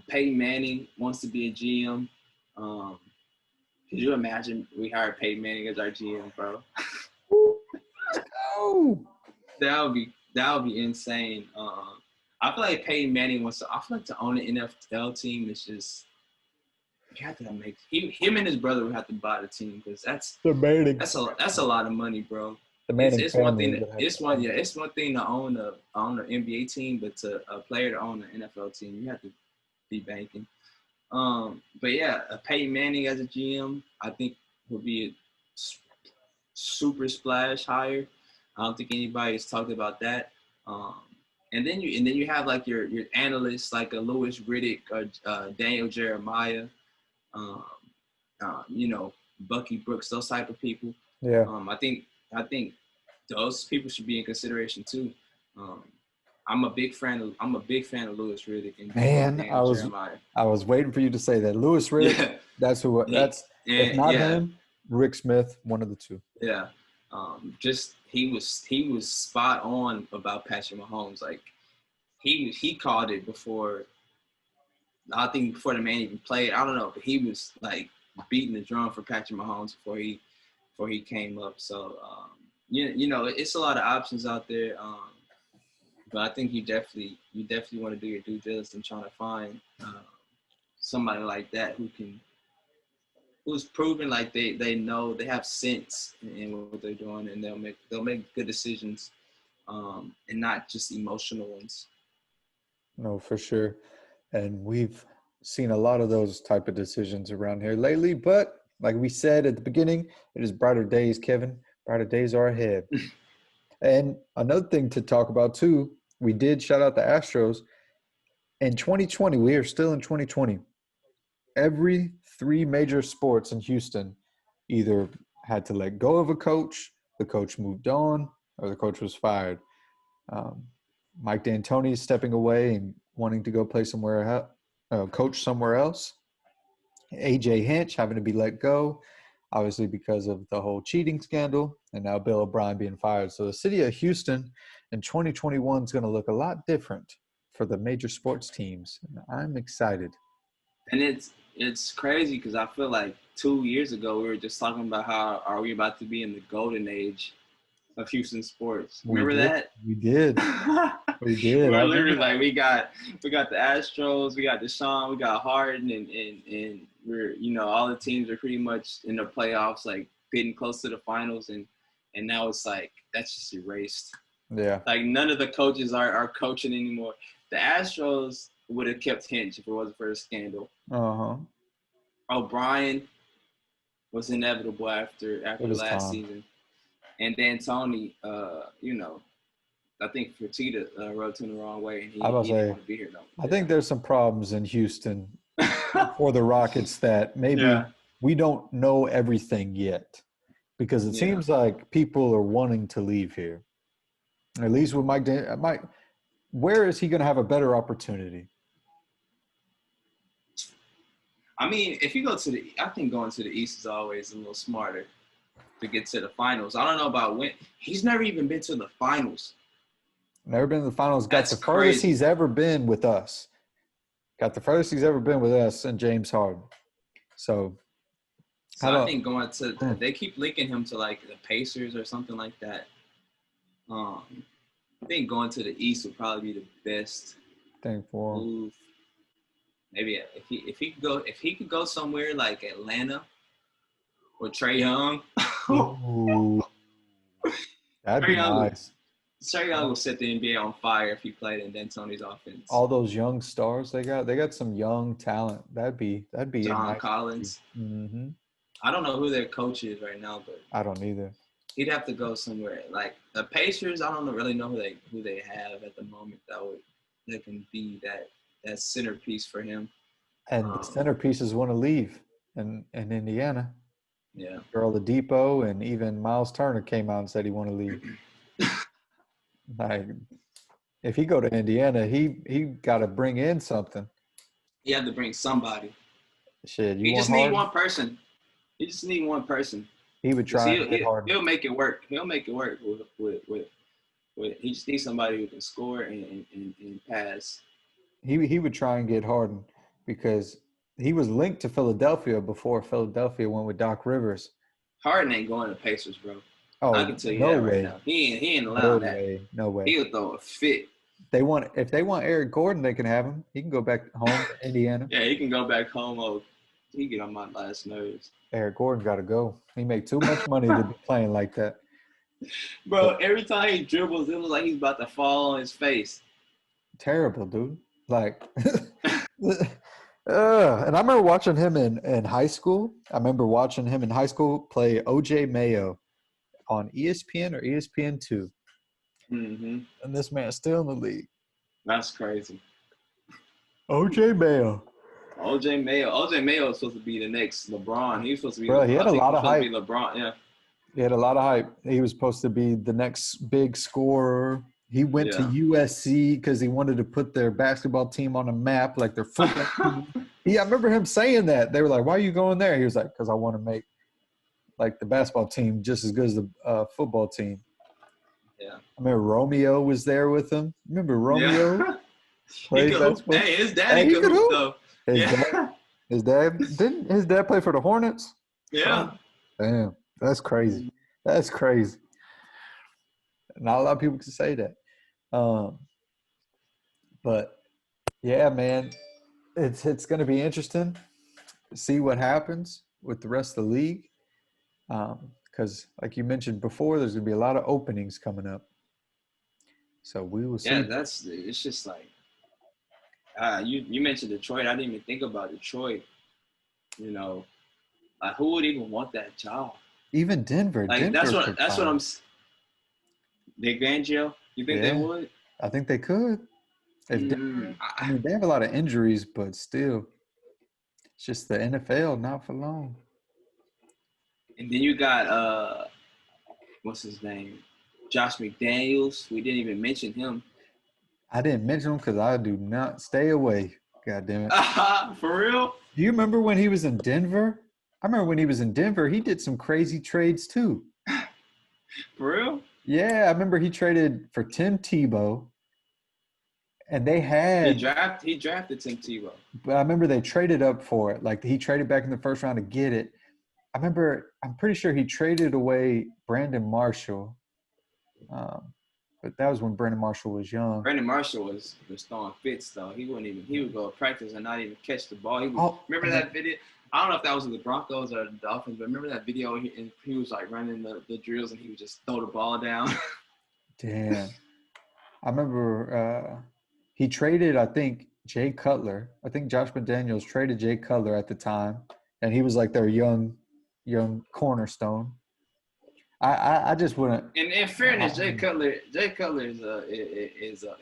Peyton Manning wants to be a GM. Could you imagine we hired Peyton Manning as our GM, bro? No. That would be insane. I feel like Peyton Manning wants to. I feel like to own an NFL team is just you have to make him and his brother would have to buy the team because that's a lot of money, bro. It's one thing. It's one thing to own an NBA team, but to a player to own an NFL team, you have to be banking. But yeah, a Peyton Manning as a GM, I think would be a super splash hire. I don't think anybody has talked about that. And then you have like your analysts like a Louis Riddick or Daniel Jeremiah, you know, Bucky Brooks, those type of people. Yeah. I think those people should be in consideration too. I'm a big fan of Louis Riddick and Daniel Jeremiah. I was waiting for you to say that. Louis Riddick, yeah. That's who. That's if not him, Rick Smith, one of the two. Yeah. Just he was spot on about Patrick Mahomes. Like he called it before I think before the man even played, I don't know, but he was like beating the drum for Patrick Mahomes before he came up. So you know, it's a lot of options out there. But I think you definitely want to do your due diligence and trying to find somebody like that who's proven like they know, they have sense in what they're doing, and they'll make good decisions, and not just emotional ones. No, for sure. And we've seen a lot of those type of decisions around here lately. But like we said at the beginning, it is brighter days, Kevin. Brighter days are ahead. And another thing to talk about too, we did shout out the Astros. In 2020, we are still in 2020. Every three major sports in Houston either had to let go of a coach, the coach moved on, or the coach was fired. Um, Mike D'Antoni is stepping away and wanting to go play somewhere, coach somewhere else. AJ Hinch having to be let go, obviously because of the whole cheating scandal, and now Bill O'Brien being fired. So the city of Houston in 2021 is going to look a lot different for the major sports teams. And I'm excited. And it's crazy because I feel like 2 years ago we were just talking about how are we about to be in the golden age of Houston sports. Remember that? We did. We did. We're literally like we got the Astros, we got Deshaun, we got Harden, and we're, you know, all the teams are pretty much in the playoffs, like getting close to the finals, and now it's like that's just erased. Yeah. Like none of the coaches are coaching anymore. The Astros would have kept Hinch if it wasn't for the scandal. Obrien was inevitable after last season. And D'Antoni, you know, I think Fertitta rubbed him the wrong way, and he didn't want to be here no more. I think there's some problems in Houston for the Rockets that maybe we don't know everything yet, because it seems like people are wanting to leave here. At least with Mike, where is he going to have a better opportunity? I mean, if you go to I think going to the East is always a little smarter to get to the finals. I don't know about when. He's never even been to the finals. Never been to the finals. Got the furthest he's ever been with us. And James Harden. So I think going to they keep linking him to like the Pacers or something like that. I think going to the East would probably be the best thing for him. Move. Maybe if he could go somewhere like Atlanta or Trae Young. That'd be nice. Trae Young will set the NBA on fire if he played in D'Antoni's offense. All those young stars they got some young talent. That'd be John Collins. Mm-hmm. I don't know who their coach is right now, but I don't either. He'd have to go somewhere like the Pacers. I don't really know who they have at the moment that can be that centerpiece for him. And the centerpieces want to leave in Indiana. Yeah. Earl Depot and even Miles Turner came out and said he wanted to leave. Like, if he go to Indiana, he got to bring in something. He had to bring somebody. Shit, he just need one person. He just need one person. He would try to get Harden. He'll make it work. He'll make it work with he just needs somebody who can score and pass. He would try and get Harden because he was linked to Philadelphia before Philadelphia went with Doc Rivers. Harden ain't going to Pacers, bro. Oh, I can tell you that right now. He ain't allowed that. No way. He'll throw a fit. If they want Eric Gordon, they can have him. He can go back home to Indiana. Yeah, he can go back home. Oh, he get on my last nerves. Eric Gordon got to go. He make too much money to be playing like that. Bro, every time he dribbles, it was like he's about to fall on his face. Terrible, dude. Like, and I remember watching him in high school. I remember watching him in high school play O.J. Mayo on ESPN or ESPN2. Mm-hmm. And this man's still in the league. That's crazy. O.J. Mayo. O.J. Mayo was supposed to be the next LeBron. He was supposed to be. Bro, he had a lot of hype. LeBron, yeah. He had a lot of hype. He was supposed to be the next big scorer. He went to USC because he wanted to put their basketball team on a map, like their football team. I remember him saying that. They were like, "Why are you going there?" He was like, "Because I want to make like the basketball team just as good as the football team." Yeah. I remember Romeo was there with him. Remember Romeo? Yeah. Hey, his daddy could hoop, though. His dad, Yeah. didn't his dad play for the Hornets? Yeah. Damn, that's crazy. That's crazy. Not a lot of people can say that. Um, but yeah, man, it's going to be interesting to see what happens with the rest of the league. Because, like you mentioned before, there's going to be a lot of openings coming up. So we will Yeah, see. it's just like you mentioned Detroit. I didn't even think about Detroit. You know, like who would even want that job? Even Denver. Like Denver could that's what fire. I'm. Big Fangio. You think they Yeah, would? I think they could. If Mm, Denver, I mean, they have a lot of injuries, but still, it's just the NFL, not for long. and then you got what's his name? Josh McDaniels. We didn't even mention him. I didn't mention him because I do not stay away. God damn it. For real? Do you remember when he was in Denver? I remember when he was in Denver, he did some crazy trades too. For real? Yeah, I remember he traded for Tim Tebow, and they He had, drafted Tim Tebow. but I remember they traded up for it. Like he traded back in the first round to get it. I'm pretty sure he traded away Brandon Marshall, um, but that was when Brandon Marshall was young. Brandon Marshall was throwing fits though. He would go to practice and not even catch the ball. Oh, Remember that video? I don't know if that was the Broncos or the Dolphins, but remember that video and he was like running the drills and he would just throw the ball down. damn. I remember he traded, I think, Jay Cutler. I think Josh McDaniels traded Jay Cutler at the time, and he was like their young cornerstone. I just wouldn't. In fairness, Jay Cutler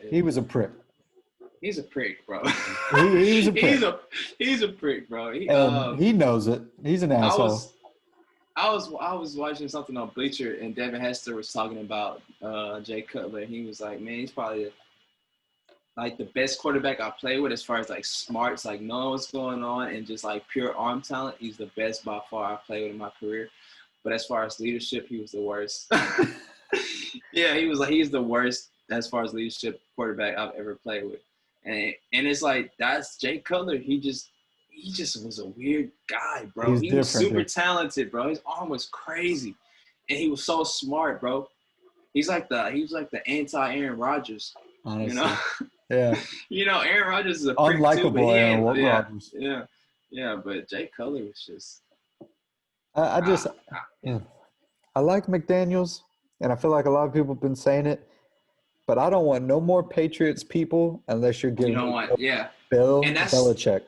He was a prick. he's a prick, bro. He was a prick, He's a prick, bro. and he knows it. He's an I asshole. was I was watching something on Bleacher and Devin Hester was talking about Jay Cutler. He was like, man, he's probably like the best quarterback I play with as far as like smarts, like knowing what's going on and just like pure arm talent. He's the best by far I played with in my career. But as far as leadership, he was the worst. Yeah, he's the worst as far as leadership quarterback I've ever played with. And it's like that's Jay Cutler. He just was a weird guy, bro. He's He was different, super dude. talented, bro. His arm was crazy. And he was so smart, bro. He was like the anti Aaron Rodgers. Honestly, You know? yeah, Aaron Rodgers is a prick too, but unlikable Aaron Rodgers. yeah, but Jay Cutler was just I just, yeah, I like McDaniels, and I feel like a lot of people have been saying it, but I don't want no more Patriots people unless you're you giving know me what, yeah. Bill And that's Belichick.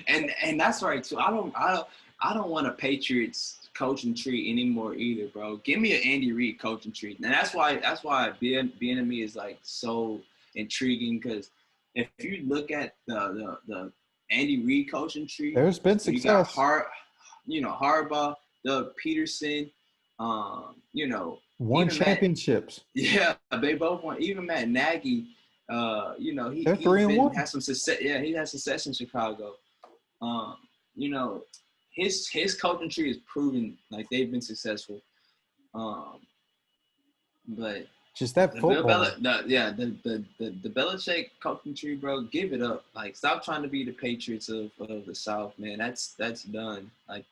and that's right too. I don't want a Patriots coaching tree anymore either, bro. Give me an Andy Reid coaching tree. And that's why being me is like so intriguing because if you look at the Andy Reid coaching tree, There's been you got success. Harbaugh, Doug Peterson, Won even Matt. championships. Yeah, they both won. Even Matt Nagy, They're he's 3-1. had some success. Yeah, he had success in Chicago. Um, you know, his coaching tree is proven like they've been successful. But Just that the football. the Belichick coaching tree, bro, give it up. Like, stop trying to be the Patriots of the South, man. That's done. Like,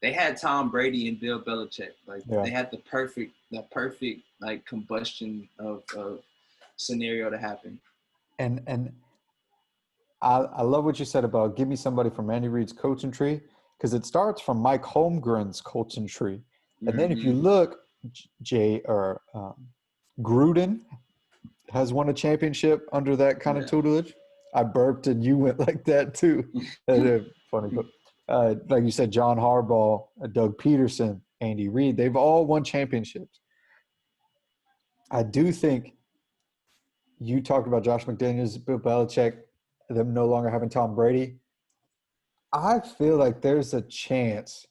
they had Tom Brady and Bill Belichick. Like, Yeah. they had the perfect like combustion of scenario to happen. And I love what you said about give me somebody from Andy Reid's coaching tree because it starts from Mike Holmgren's coaching tree. And then if you look, Gruden has won a championship under that kind of tutelage. I burped and you went like that too. Funny, but like you said, John Harbaugh, Doug Peterson, Andy Reid, they've all won championships. I do think you talked about Josh McDaniels, Bill Belichick, them no longer having Tom Brady. I feel like there's a chance.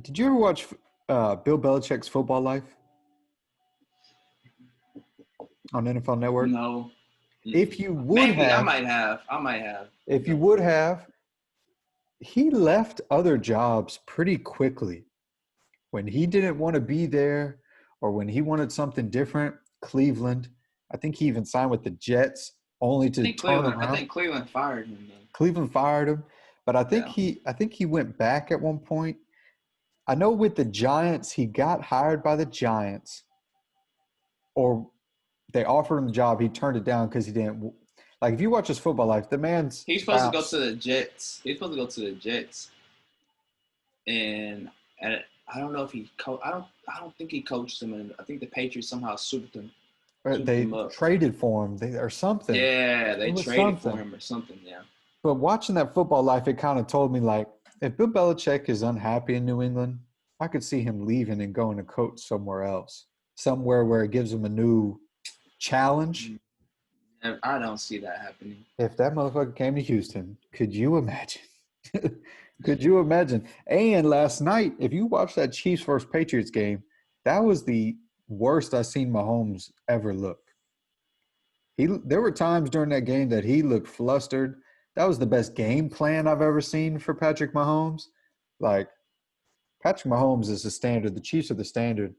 Did you ever watch Bill Belichick's Football Life on NFL Network? No. If you would Maybe have, I might have. If you would have, he left other jobs pretty quickly. When he didn't want to be there or when he wanted something different, Cleveland, I think he even signed with the Jets only I to think turn Cleveland. I around. think Cleveland fired him. Then. Cleveland fired him, but Yeah. I think he went back at one point. I know with the Giants, he got hired by the Giants, or they offered him the job. He turned it down because he didn't like. If you watch his football life, the man's He's supposed to go to bounced. the Jets. He's supposed to go to the Jets, and I don't know if he I don't think he coached him, and I think the Patriots somehow swooped They him up. traded for him, or something. Yeah, It they was traded for something. him or something. Yeah. But watching that football life, it kind of told me like, if Bill Belichick is unhappy in New England, I could see him leaving and going to coach somewhere else, somewhere where it gives him a new challenge. And I don't see that happening. If that motherfucker came to Houston, could you imagine? Could you imagine? And last night, if you watched that Chiefs versus Patriots game, that was the worst I've seen Mahomes ever look. There were times during that game that he looked flustered. That was the best game plan I've ever seen for Patrick Mahomes. Like Patrick Mahomes is the standard. The Chiefs are the standard.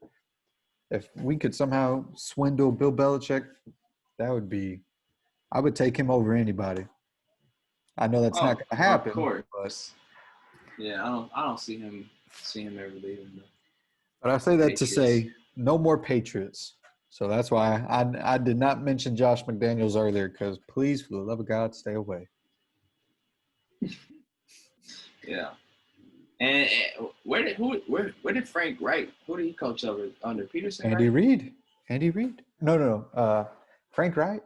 If we could somehow swindle Bill Belichick, that would be. I would take him over anybody. I know that's not Oh, going to of happen, but course. Yeah, I don't see him ever leaving I say the that to Patriots. say no more Patriots. So that's why I did not mention Josh McDaniels earlier because please, for the love of God, stay away. Yeah. And where did Frank Wright? Who did he coach over under Peterson? Andy Right? Reid. Andy Reid. No. Frank Wright.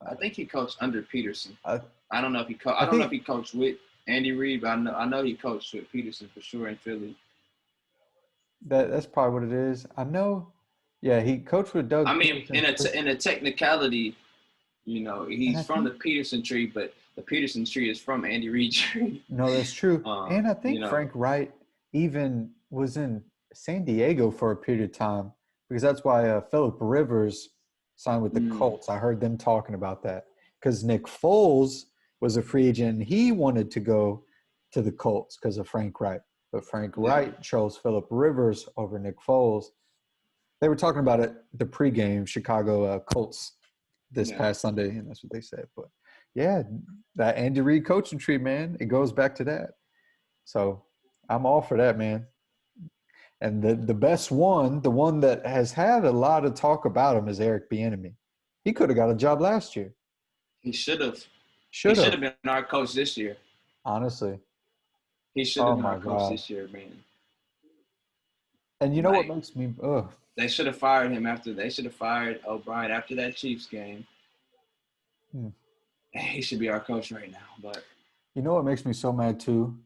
I think he coached under Peterson. I, I don't know if he I I don't know if think he coached with Andy Reid, but I know he coached with Peterson for sure in Philly. that's probably what it is. I know. Yeah, he coached with I Doug mean, Peterson. in a technicality, And he's I from the think Peterson tree, but the Peterson tree is from Andy Reid tree. no, that's true. And I You think know, Frank Wright even was in San Diego for a period of time because that's why Philip Rivers signed with the mm, Colts. I heard them talking about that because Nick Foles was a free agent and he wanted to go to the Colts because of Frank Wright. But Frank yeah, Wright chose Philip Rivers over Nick Foles. They were talking about it the pregame Chicago Colts this yeah. past Sunday, and that's what they said. But yeah, that Andy Reid coaching tree, man, it goes back to that. So I'm all for that, man. And the best one, the one that has had a lot of talk about him, is Eric Bieniemy. He could have got a job last year. He should have. He Should should have, have been our coach this year. honestly. He should Oh have been our my coach god. this year, man. And you know what Like makes me? Ugh. they should have fired him after. They should have fired Obrien after that Chiefs game. Hmm. He should be our coach right now. But You know what makes me so mad too?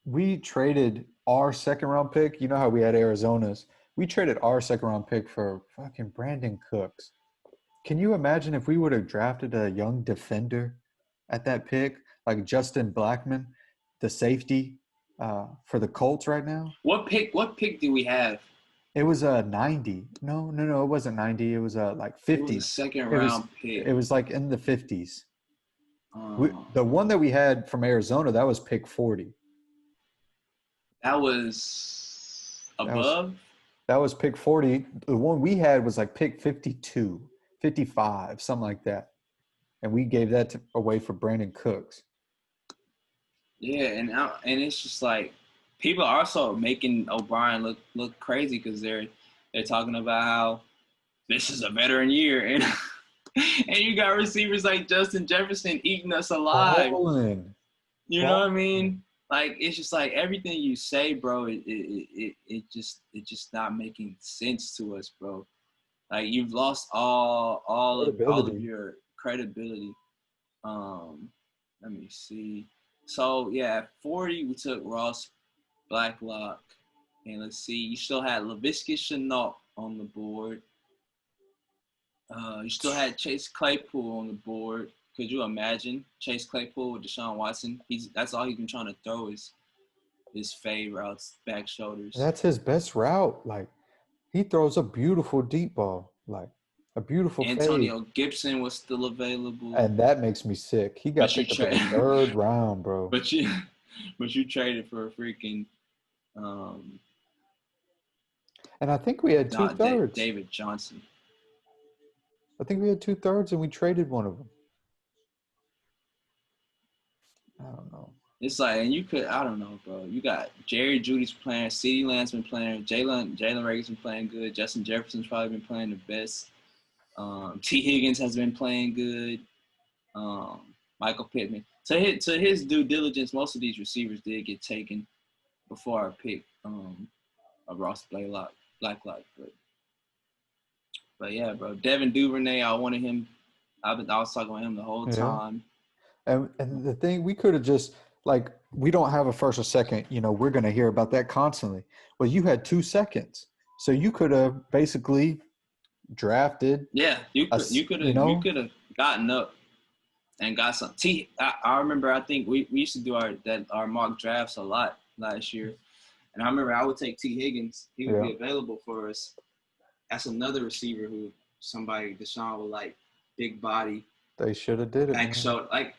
We traded our second round pick. You know how we had Arizona's. We traded our second round pick for fucking Brandon Cooks. Can you imagine if we would have drafted a young defender at that pick, like Justin Blackman, the safety for the Colts right now? what pick? What pick do we have? It was a 90. No, it wasn't 90. It was like It was a 50s. second It was round pick. it was like in the 50s. Um, The one that we had from Arizona, that was pick 40. that was That was above. That was pick 40. The one we had was like pick 52, 55, something like that. And we gave that away for Brandon Cooks. Yeah, and it's just like people are also making O'Brien look crazy because they're talking about how this is a veteran year and and you got receivers like Justin Jefferson eating us alive. Balling. You know what I Balling. mean? Like it's just like everything you say, bro. It just not making sense to us, bro. Like you've lost all of Credibility. your credibility. Um, Let me see. So yeah, at 40 we took Ross Blacklock, and let's see, you still had Laviska Shenault on the board. You still had Chase Claypool on the board. Could you imagine Chase Claypool with Deshaun Watson? That's all he's been trying to throw is his fade routes, back shoulders. That's his best route. Like, he throws a beautiful deep ball, like a beautiful fade. Antonio Gibson was still available, And that makes me sick. He got but you picked up in the trade, third round, bro. but you, but you traded for a freaking And I think we had two not thirds. David Johnson. I think we had two thirds and we traded one of them. I don't know. It's like, and you could, I don't know, bro. You got Jerry Judy's playing, CeeDee Lamb's been playing, Jalen Reagor's been playing good, Justin Jefferson's probably been playing the best. T. Higgins has been playing good. Michael Pittman. To his due diligence, most of these receivers did get taken before I picked a Ross Blacklock. But yeah, bro, Devin Duvernay, I wanted him. I was talking about him the whole Yeah. time. And the thing, we could have just, like, we don't have a first or second. We're going to hear about that constantly. Well, you had 2 seconds. So you could have basically drafted. Yeah, you could have gotten up and got some. I remember. I think we used to do our mock drafts a lot last year, and I remember I would take T. Higgins. He would be available for us. That's another receiver who Deshaun would like, big body. They should have did it. Back shoulder. Like,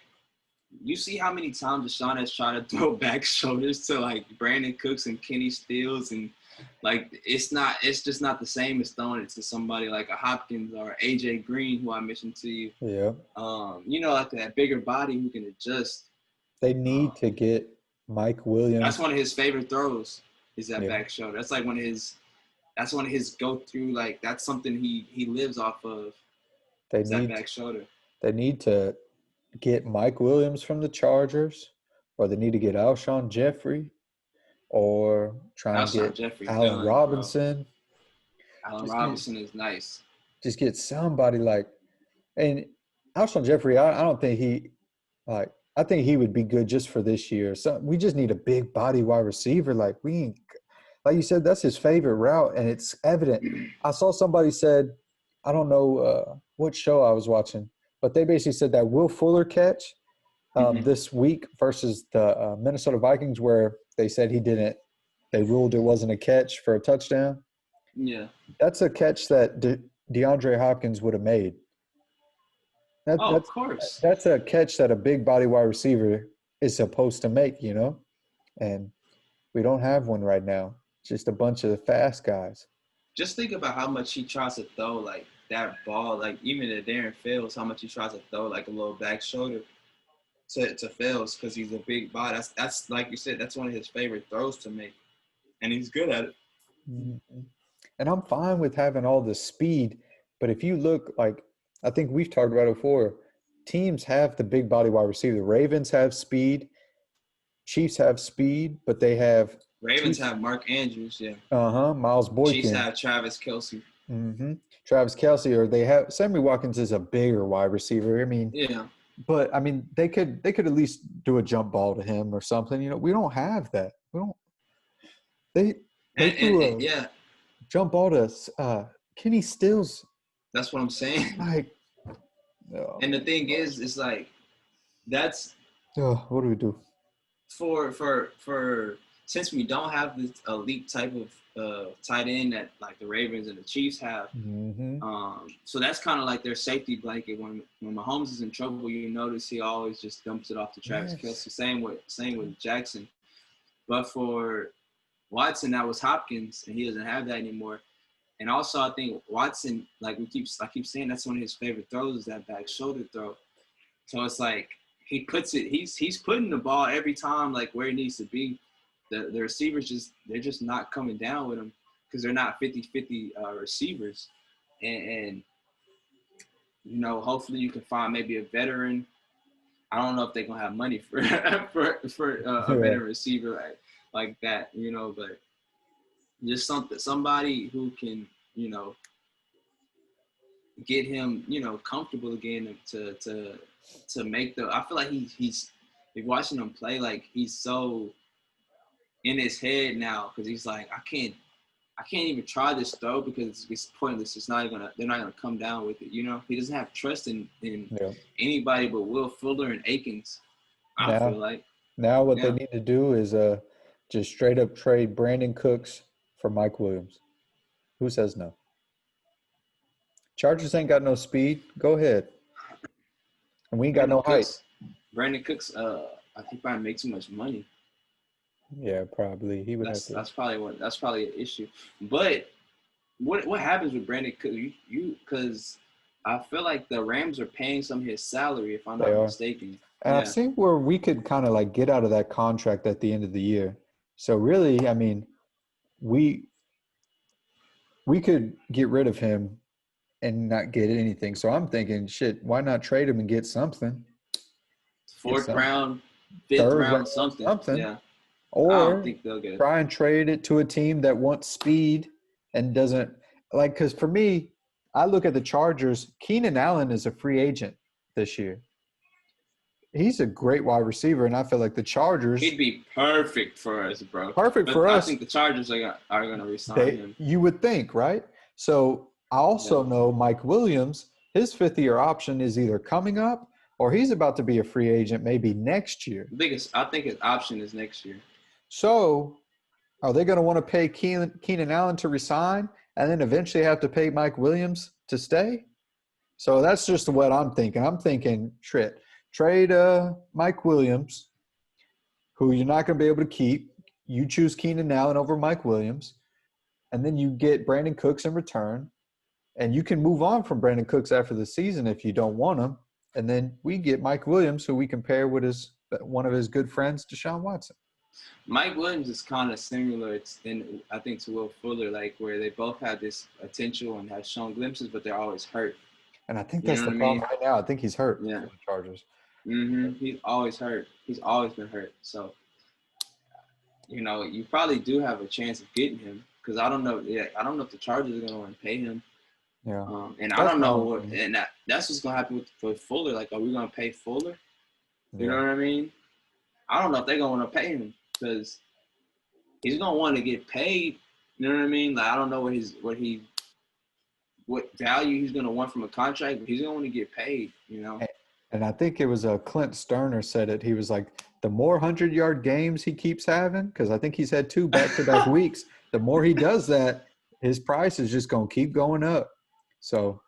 you see how many times Deshaun has tried to throw back shoulders to like Brandon Cooks and Kenny Stills, and like it's just not the same as throwing it to somebody like a Hopkins or AJ Green, who I mentioned to you. Yeah. Like that bigger body who can adjust. They need to get Mike Williams. That's one of his favorite throws, is that back shoulder. That's like one of his go through. Like, that's something he lives off of. That back shoulder. They need to get Mike Williams from the Chargers, or they need to get Alshon Jeffrey, or try and get Allen Robinson. Allen Robinson is nice. Just get somebody like, and Alshon Jeffrey, I don't think I think he would be good just for this year. So we just need a big body wide receiver. Like you said, that's his favorite route, and it's evident. I saw somebody said, I don't know what show I was watching, but they basically said that Will Fuller catch this week versus the Minnesota Vikings, where they said they ruled it wasn't a catch for a touchdown. Yeah. That's a catch that DeAndre Hopkins would have made. Of course. That's a catch that a big body wide receiver is supposed to make, and we don't have one right now. Just a bunch of fast guys. Just think about how much he tries to throw, like, that ball, like, even to Darren Fields, how much he tries to throw, like, a little back shoulder to Fields, because he's a big body. That's like you said, that's one of his favorite throws to make, and he's good at it. Mm-hmm. And I'm fine with having all the speed, but if you look, like, I think we've talked about it before, teams have the big body wide receiver. The Ravens have speed. Chiefs have speed, but they have – Ravens have Mark Andrews, yeah. Miles Boykin. Chiefs have Travis Kelce. Mm-hmm. Travis Kelce, or they have – Sammy Watkins is a bigger wide receiver. I mean – yeah. But, I mean, they could at least do a jump ball to him or something. We don't have that. We don't – They threw a jump ball to Kenny Stills. That's what I'm saying. Like, and the thing is, it's like, that's what do we do? For since we don't have this elite type of tight end that like the Ravens and the Chiefs have, so that's kind of like their safety blanket. When Mahomes is in trouble, you notice he always just dumps it off to Travis Kelce. Same with Jackson. But for Watson, that was Hopkins, and he doesn't have that anymore. And also, I think Watson, like I keep saying, that's one of his favorite throws, is that back shoulder throw. So it's like he puts it. He's putting the ball every time like where it needs to be. The receivers they're just not coming down with him because they're not 50-50 receivers. And hopefully you can find maybe a veteran. I don't know if they're gonna have money for a veteran receiver like that, but just somebody who can, get him, comfortable again to make I feel like he's if watching him play, like he's so in his head now because he's like, I can't even try this throw because it's pointless. They're not gonna come down with it. He doesn't have trust in anybody but Will Fuller and Akins. I feel like now what they need to do is just straight up trade Brandon Cooks for Mike Williams. Who says no? Chargers ain't got no speed. Go ahead. And we ain't got no height. Brandon Cooks, I think probably make too much money. Yeah, probably. He would have to. That's probably an issue. But what happens with Brandon Cooks? Because I feel like the Rams are paying some of his salary, if I'm not mistaken. And I've Yeah. seen where we could kind of like get out of that contract at the end of the year. So really, I mean, we we could get rid of him and not get anything. So I'm thinking, shit, why not trade him and get something? Get Fourth some round, fifth third round, round, something. something. Yeah. I don't Or think they'll get it. try and trade it to a team that wants speed and doesn't like, because for me, I look at the Chargers. Keenan Allen is a free agent this year. He's a great wide receiver, and I feel like the Chargers, He'd be perfect for us, bro. perfect But for I us. think the Chargers are gonna resign They him. you would think, right? So I Yeah. also know Mike Williams, his 5th-year option is either coming up or he's about to be a free agent maybe next year. I think his option is next year. So are they going to want to pay Keenan Allen to resign and then eventually have to pay Mike Williams to stay? So that's just what I'm thinking. I'm thinking trade Mike Williams, who you're not going to be able to keep. You choose Keenan Allen over Mike Williams, and then you get Brandon Cooks in return. And you can move on from Brandon Cooks after the season if you don't want him. And then we get Mike Williams, who we can pair with one of his good friends, Deshaun Watson. Mike Williams is kind of similar, I think, to Will Fuller, like where they both have this potential and have shown glimpses, but they're always hurt. And I think You that's know the what I problem mean? right now. I think he's hurt Yeah. for the Chargers. He's always hurt. He's always been hurt. So, you probably do have a chance of getting him because I don't know. Yeah, I don't know if the Chargers are going to want to pay him. Yeah. And I That's don't my know own what, opinion. and that's what's going to happen with Fuller. Like, are we going to pay Fuller? You know Yeah. what I mean? I don't know if they're going to want to pay him because he's going to want to get paid. You know what I mean? Like, I don't know what value he's going to want from a contract, but he's going to want to get paid, And I think it was Clint Sterner said it. He was like, the more 100-yard games he keeps having, because I think he's had 2 back-to-back weeks, the more he does that, his price is just going to keep going up. So,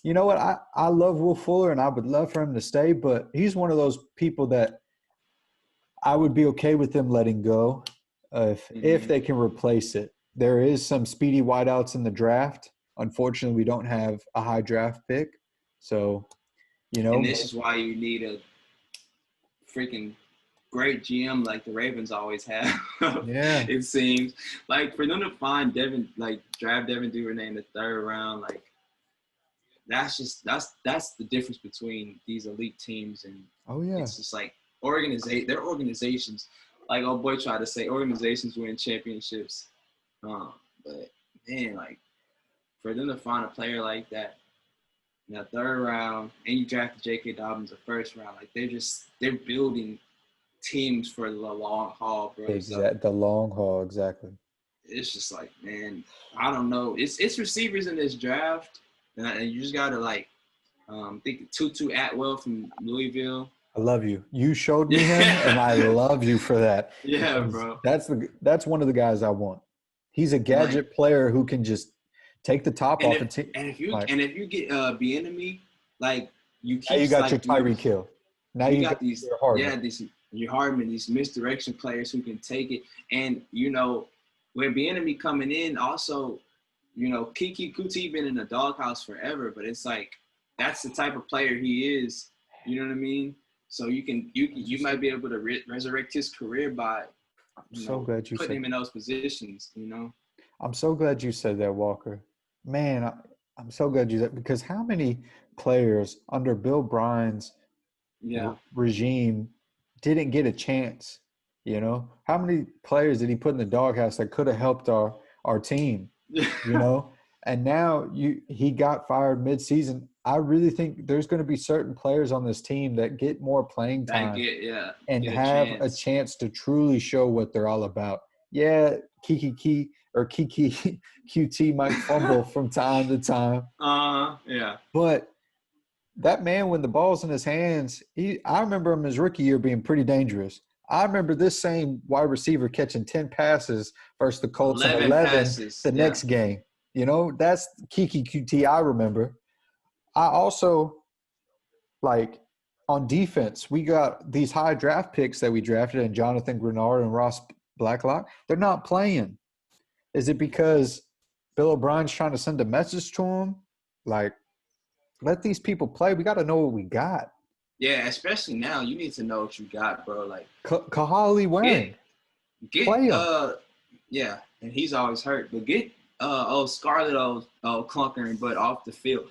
you know what? I love Will Fuller, and I would love for him to stay, but he's one of those people that I would be okay with them letting go if they can replace it. There is some speedy wideouts in the draft. Unfortunately, we don't have a high draft pick. So, And this is why you need a freaking great GM like the Ravens always have. Yeah. It seems like for them to find draft Devin Duvernay in the 3rd round, like that's the difference between these elite teams and it's just like their organizations. Like old boy tried to say, organizations win championships. But man, like for them to find a player like that in the 3rd round, and you drafted J.K. Dobbins the 1st round, like they're building teams for the long haul, bro. The long haul, exactly. It's just like, man, I don't know. It's receivers in this draft, and you just gotta think Tutu Atwell from Louisville. I love you. You showed me him, and I love you for that. Yeah, bro. That's one of the guys I want. He's a gadget player who can just take the top off a team. And if you get Bieniemy, like you keep. Now you got your Tyreek Hill. Now you got these your Hardman, these misdirection players who can take it, and with Bieniemy coming in, also, Kiki Kuti been in the doghouse forever, but it's like that's the type of player he is. You know what I mean? So you might be able to resurrect his career by putting him in those positions. I'm so glad you said that, Walker. Man, I'm so glad you said, because how many players under Bill Bryan's regime didn't get a chance? How many players did he put in the doghouse that could have helped our team? And now he got fired midseason. I really think there's going to be certain players on this team that get more playing time and have a chance to truly show what they're all about. Yeah, Kiki QT might fumble from time to time. Yeah. But that man, when the ball's in his hands, I remember him his rookie year being pretty dangerous. I remember this same wide receiver catching 10 passes versus the Colts and 11 next game. That's Kiki QT I remember. I also, on defense, we got these high draft picks that we drafted, and Jonathan Grenard and Ross Blacklock. They're not playing. Is it because Bill O'Brien's trying to send a message to them? Let these people play. We got to know what we got. Yeah, especially now, you need to know what you got, bro. Like Kahali wearing. get Play him. yeah, and he's always hurt, but get old Scarlett old clunker and butt off the field.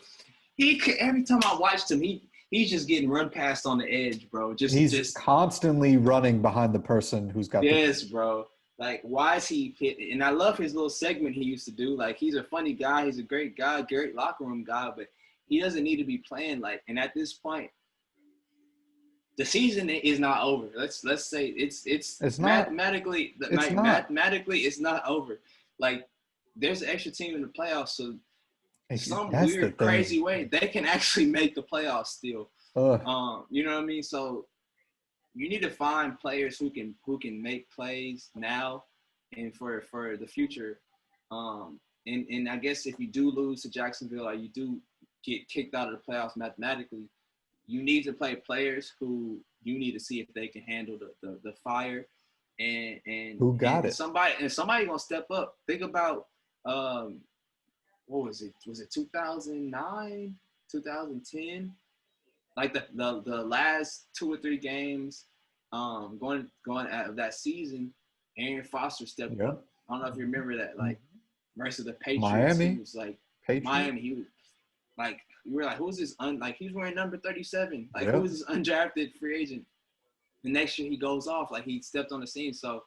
Every time I watched him, he's just getting run past on the edge, bro. He's Just constantly running behind the person who's got yes, bro. Like, why is he hitting? And I love his little segment he used to do. Like, he's a funny guy. He's a great guy, great locker room guy, but he doesn't need to be playing. Like, and at this point, the season is not over. Let's say It's not. mathematically It's not. mathematically it's not over. Like, there's an extra team in the playoffs, so some That's the weird, thing. crazy way they can actually make the playoffs still. Ugh. You know what I mean? So you need to find players who can make plays now and for the future. And I guess if you do lose to Jacksonville or you do get kicked out of the playoffs mathematically, you need to play players who you need to see if they can handle the fire Who got and it? somebody gonna step up. Think about what was it? Was it 2009, 2010? Like the last 2 or 3 games going out of that season, Aaron Foster stepped Yeah. up. I don't know if you remember that, like versus the Patriots. Miami. He was like Patriots. Miami. He was like we were like, who's this? Like he's wearing number 37. Like Yeah. who is this undrafted free agent? The next year he goes off like he stepped on the scene. So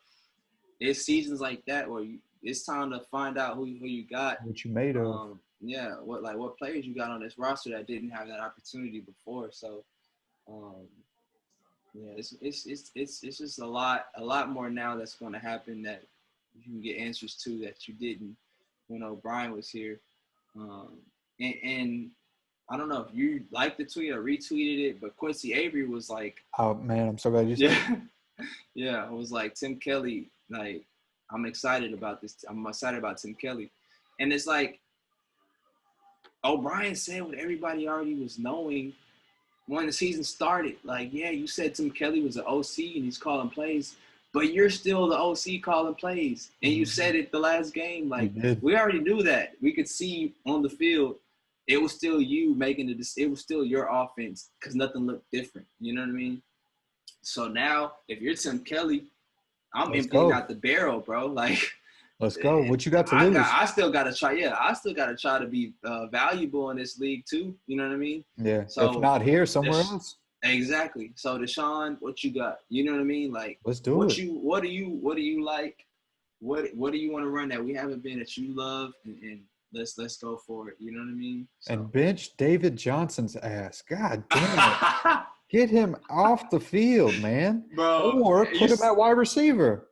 it's seasons like that where it's time to find out who you got. What you made of. Yeah, what players you got on this roster that didn't have that opportunity before. So yeah, it's just a lot more now that's going to happen that you can get answers to that you didn't when Obrien was here. And I don't know if you liked the tweet or retweeted it, but Quincy Avery was like, Oh man, I'm so glad you said. yeah, yeah, it was like Tim Kelly. Like, I'm excited about this. I'm excited about Tim Kelly, and it's like Obrien said what everybody already was knowing when the season started. Like, yeah, you said Tim Kelly was an OC and he's calling plays, but you're still the OC calling plays. And you said it the last game. Like, we already knew that. We could see on the field, it was still you making it was still your offense because nothing looked different. You know what I mean? So now, if you're Tim Kelly, I'm emptying out the barrel, bro. Like, let's go. What you got to lose? I still gotta try. Yeah, I still gotta try to be valuable in this league too. You know what I mean? Yeah. So if not here, somewhere else. Exactly. So Deshaun, what you got? You know what I mean? Like, let's do it. What do you like? What do you want to run that we haven't been that you love? And let's go for it. You know what I mean? So. And bench David Johnson's ass. God damn it. Get him off the field, man. Bro, or put him at wide receiver.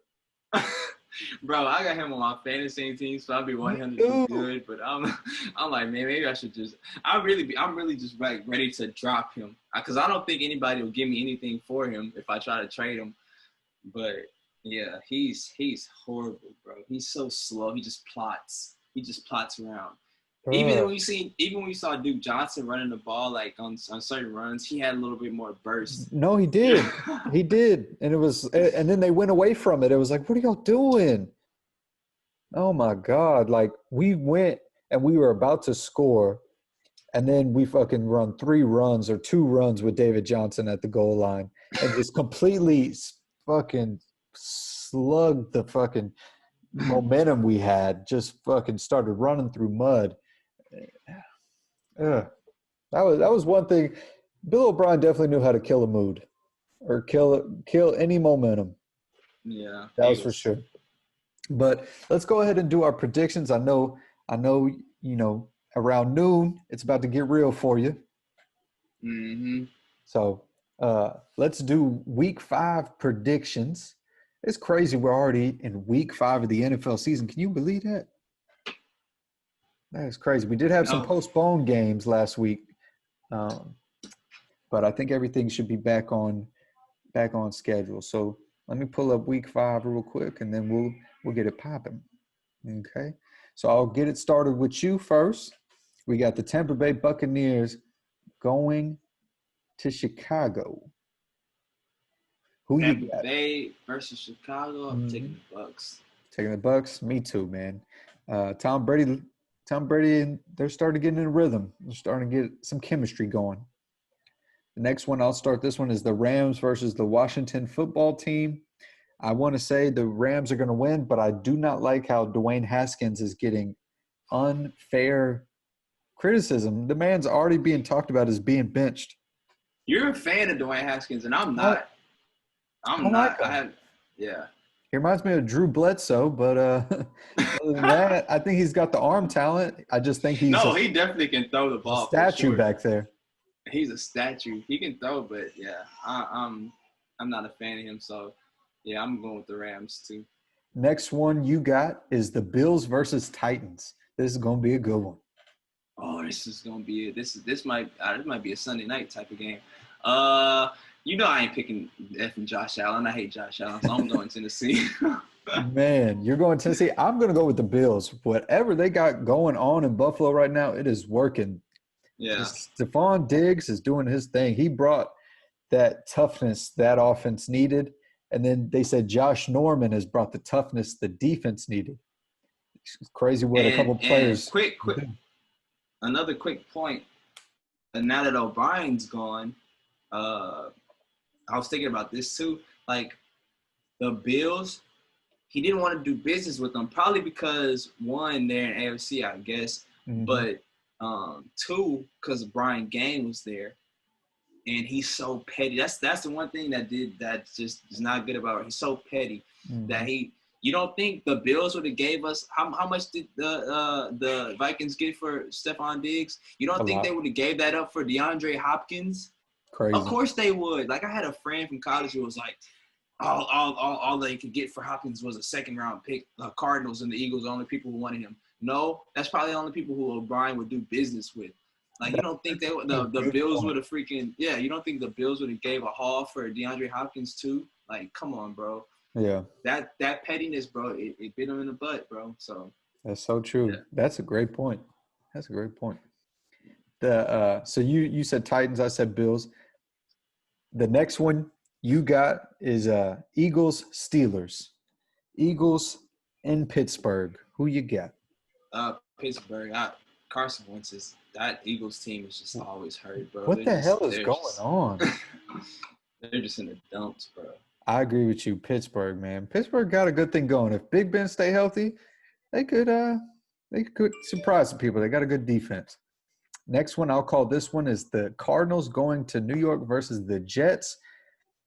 Bro, I got him on my fantasy team, so I'll be wanting him to do good. But I'm like, man, maybe I should just. I'm really just like ready to drop him because I don't think anybody will give me anything for him if I try to trade him. But yeah, he's horrible, bro. He's so slow. He just plots. He just plots around. Even when you saw Duke Johnson running the ball like on certain runs, he had a little bit more burst. No, he did. He did. And then they went away from it. It was like, what are y'all doing? Oh my God. Like we went and we were about to score and then we fucking run 3 runs or 2 runs with David Johnson at the goal line and just completely fucking slugged the fucking momentum we had, just fucking started running through mud. That was one thing. Bill O'Brien definitely knew how to kill a mood or kill any momentum. Yeah, that was for sure. But let's go ahead and do our predictions. I know, around noon it's about to get real for you. Mm-hmm. So let's do week 5 predictions. It's crazy. We're already in week 5 of the NFL season. Can you believe that? That is crazy. We did have some postponed games last week, but I think everything should be back on schedule. So let me pull up week 5 real quick, and then we'll get it popping. Okay. So I'll get it started with you first. We got the Tampa Bay Buccaneers going to Chicago. Who Tampa you got? Bay versus Chicago. I'm taking the Bucs. Taking the Bucs. Me too, man. Tom Brady, they're starting to get in a rhythm. They're starting to get some chemistry going. The next one, I'll start this one, is the Rams versus the Washington football team. I want to say the Rams are going to win, but I do not like how Dwayne Haskins is getting unfair criticism. The man's already being talked about as being benched. You're a fan of Dwayne Haskins, and I'm I, not. I like him. Yeah. He reminds me of Drew Bledsoe, but other than that, I think he's got the arm talent. I just think he's he definitely can throw the ball. a statue for sure. back there. He's a statue. He can throw, but yeah, I'm not a fan of him. So yeah, I'm going with the Rams too. Next one you got is the Bills versus Titans. This is going to be a good one. Oh, this is gonna be it. This might be a Sunday night type of game. You know I ain't picking effing Josh Allen. I hate Josh Allen, so I'm going Tennessee. Man, you're going Tennessee. I'm going to go with the Bills. Whatever they got going on in Buffalo right now, it is working. Yeah. Stephon Diggs is doing his thing. He brought that toughness that offense needed. And then they said Josh Norman has brought the toughness the defense needed. It's crazy what a couple players. Quick. Another quick point. And now that Obrien's gone, I was thinking about this too. Like the Bills, he didn't want to do business with them, probably because one, they're in AFC, I guess, but two, because Brian Game was there, and he's so petty. That's the one thing that just is not good about it. He's so petty that you don't think the Bills would have gave us how much did the Vikings get for Stephon Diggs? You don't think they would have gave that up for DeAndre Hopkins? Crazy. Of course they would. Like I had a friend from college who was like, all they could get for Hopkins was a second-round pick. The Cardinals and the Eagles are the only people who wanted him. No, that's probably the only people who Obrien would do business with. Like, you don't think the Bills would have you don't think the Bills would have gave a haul for DeAndre Hopkins too? Like, come on, bro. Yeah. That pettiness, bro, it bit him in the butt, bro. So that's so true. Yeah. That's a great point. So you said Titans, I said Bills. The next one you got is Eagles Steelers. Eagles in Pittsburgh. Who you got? Pittsburgh. Carson Wentz that Eagles team is just always hurt, bro. What the hell is going on? They're just in the dumps, bro. I agree with you, Pittsburgh, man. Pittsburgh got a good thing going. If Big Ben stay healthy, they could surprise some people. They got a good defense. Next one, I'll call this one is the Cardinals going to New York versus the Jets.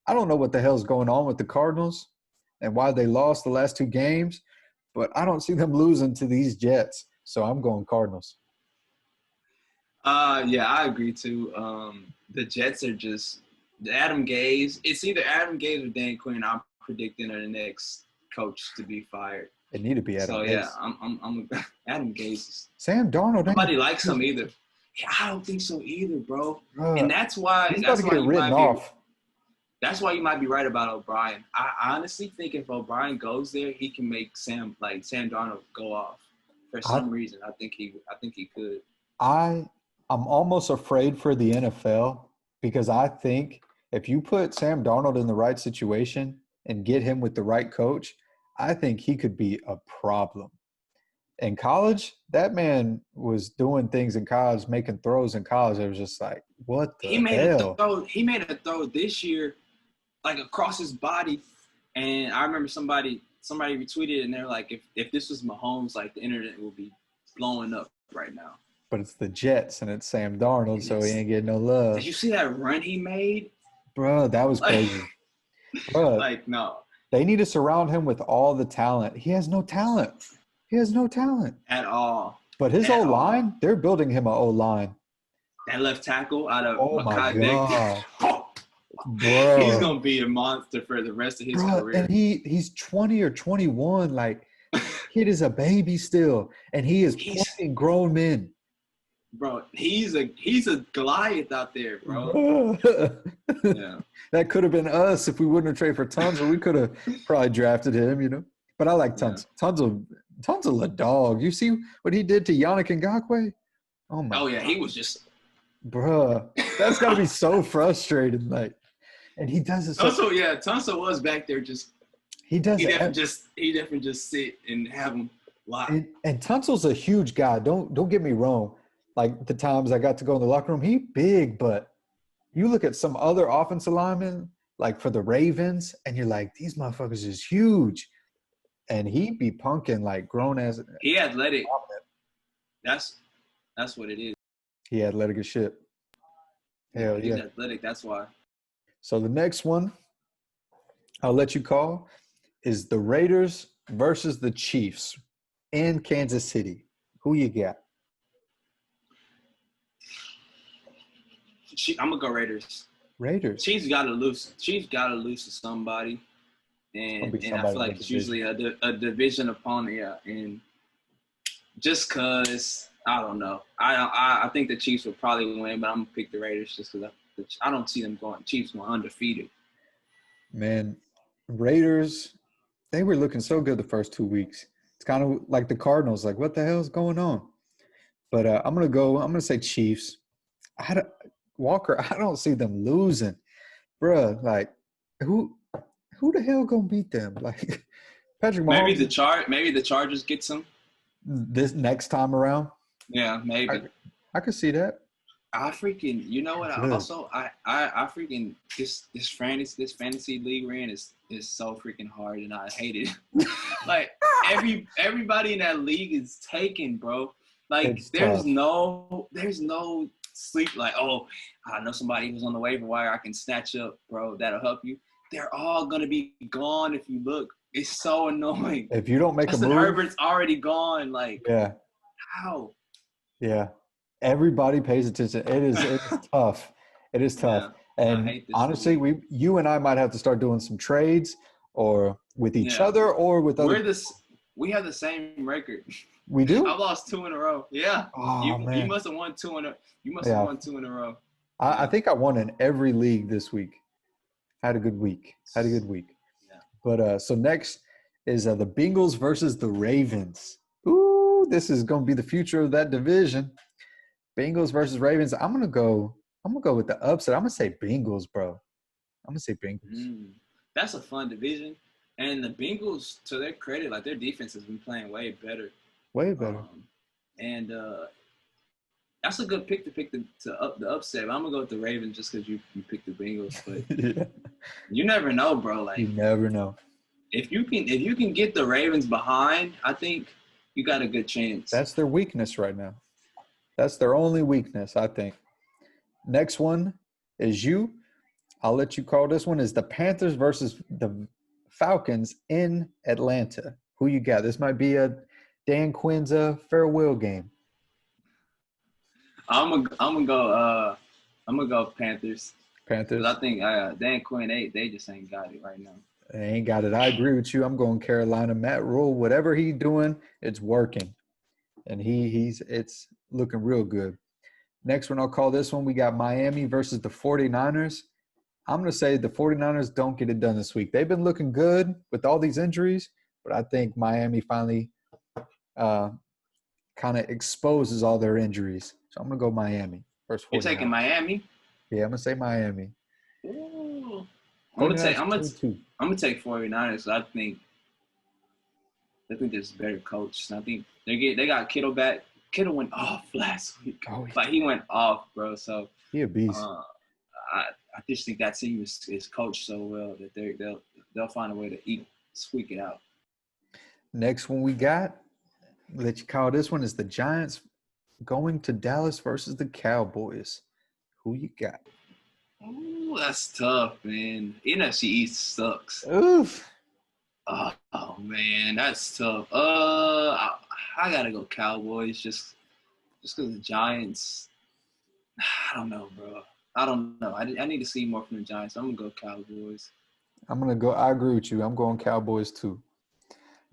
I don't know what the hell's going on with the Cardinals and why they lost the last two games, but I don't see them losing to these Jets. So I'm going Cardinals. Yeah, I agree too. The Jets are just Adam Gase. It's either Adam Gase or Dan Quinn. I'm predicting are the next coach to be fired. It need to be Adam Gase. So yeah, I'm Adam Gase. Sam Darnold. Nobody likes him either. Yeah, I don't think so either, bro. And that's why he's about to get written off. That's why you might be right about Obrien. I honestly think if Obrien goes there, he can make Sam Darnold go off. For some reason, I think he could. I'm almost afraid for the NFL because I think if you put Sam Darnold in the right situation and get him with the right coach, I think he could be a problem. In college, that man was doing things in college, making throws in college. It was just like, what the hell? He made a throw this year, like across his body. And I remember somebody retweeted it, and they're like, if this was Mahomes, like the internet would be blowing up right now. But it's the Jets, and it's Sam Darnold, so he ain't getting no love. Did you see that run he made? Bro, that was crazy. Bro, no. They need to surround him with all the talent. He has no talent. At all. But his O-line, they're building him an O-line. That left tackle out of my God. Bro. He's going to be a monster for the rest of his career. And he's 20 or 21. Like, kid is a baby still. And he's playing grown men. Bro, he's a Goliath out there, bro. Yeah. That could have been us if we wouldn't have traded for Tunzel. We could have probably drafted him, you know. But I like Tunzel. Yeah. Tunzel a dog. You see what he did to Yannick Ngakoue? Oh yeah, he was just – bruh, that's got to be so frustrating. Like, and he does it. Tunzel was back there just – He definitely just sit and have him lie. And Tunzel's a huge guy. Don't get me wrong. Like the times I got to go in the locker room, he big, but You look at some other offensive linemen, like for the Ravens, and you're like, these motherfuckers is huge. And he be punking like grown as. He athletic. That's what it is. He athletic as shit. Hell He's yeah. athletic. That's why. So the next one I'll let you call is the Raiders versus the Chiefs in Kansas City. Who you got? I'm gonna go Raiders. Raiders. Chiefs gotta lose. Chiefs gotta lose to somebody, and I feel like it's usually a division opponent. Yeah, and just cause I don't know, I think the Chiefs will probably win, but I'm gonna pick the Raiders just because I don't see them going. Chiefs going undefeated. Man, Raiders. They were looking so good the first 2 weeks. It's kind of like the Cardinals. Like, what the hell is going on? But I'm gonna say Chiefs. Walker, I don't see them losing, bruh. Like, who the hell gonna beat them? Like, Patrick Mahomes. Maybe the Chargers get some. This next time around. Yeah, maybe. I could see that. I freaking, you know what? I freaking this fantasy league we're in is so freaking hard, and I hate it. Like everybody in that league is taken, bro. Like there's no sleep. Like, oh, I know somebody who's on the waiver wire I can snatch up, bro. That'll help you. They're all gonna be gone if you look. It's so annoying. If you don't make a move, Herbert's already gone. Like, yeah, how? Yeah. Everybody pays attention. It's tough. It is tough. Yeah, and honestly, you and I might have to start doing some trades or with each other or with other. We have the same record. We do? I've lost 2 in a row. Yeah. Oh, man. You must have won 2 in a row. I think I won in every league this week. Had a good week. Yeah. But so next is the Bengals versus the Ravens. Ooh, this is going to be the future of that division. Bengals versus Ravens. I'm gonna go with the upset. I'm gonna say Bengals, bro. I'm gonna say Bengals. That's a fun division, and the Bengals, to their credit, like their defense has been playing way better. Way better. And that's a good pick to pick the upset. But I'm gonna go with the Ravens just because you picked the Bengals. But yeah. You never know, bro. Like you never know. If you can get the Ravens behind, I think you got a good chance. That's their weakness right now. That's their only weakness, I think. Next one is you. I'll let you call this one is the Panthers versus the Falcons in Atlanta. Who you got? This might be a Dan Quinn's farewell game. I'm gonna go Panthers. Panthers. I think Dan Quinn they just ain't got it right now. They ain't got it. I agree with you. I'm going Carolina. Matt Rule, whatever he's doing, it's working. And it's looking real good. Next one, I'll call this one. We got Miami versus the 49ers. I'm going to say the 49ers don't get it done this week. They've been looking good with all these injuries, but I think Miami finally kind of exposes all their injuries. So I'm going to go Miami versus 49ers. You're taking Miami? Yeah, I'm going to say Miami. Ooh. I'm gonna take 49ers. I think there's a better coach. I think they got Kittle back. Kittle went off last week. Oh, yeah. Like he went off, bro. So he a beast. I just think that team is coached so well that they'll find a way to squeak it out. Next one we got, let you call this one, is the Giants going to Dallas versus the Cowboys. Who you got? Ooh, that's tough, man. NFC East sucks. Oof. Oh man, that's tough. I gotta go Cowboys just because the Giants. I don't know, bro. I don't know. I need to see more from the Giants. I'm gonna go Cowboys. I agree with you. I'm going Cowboys too.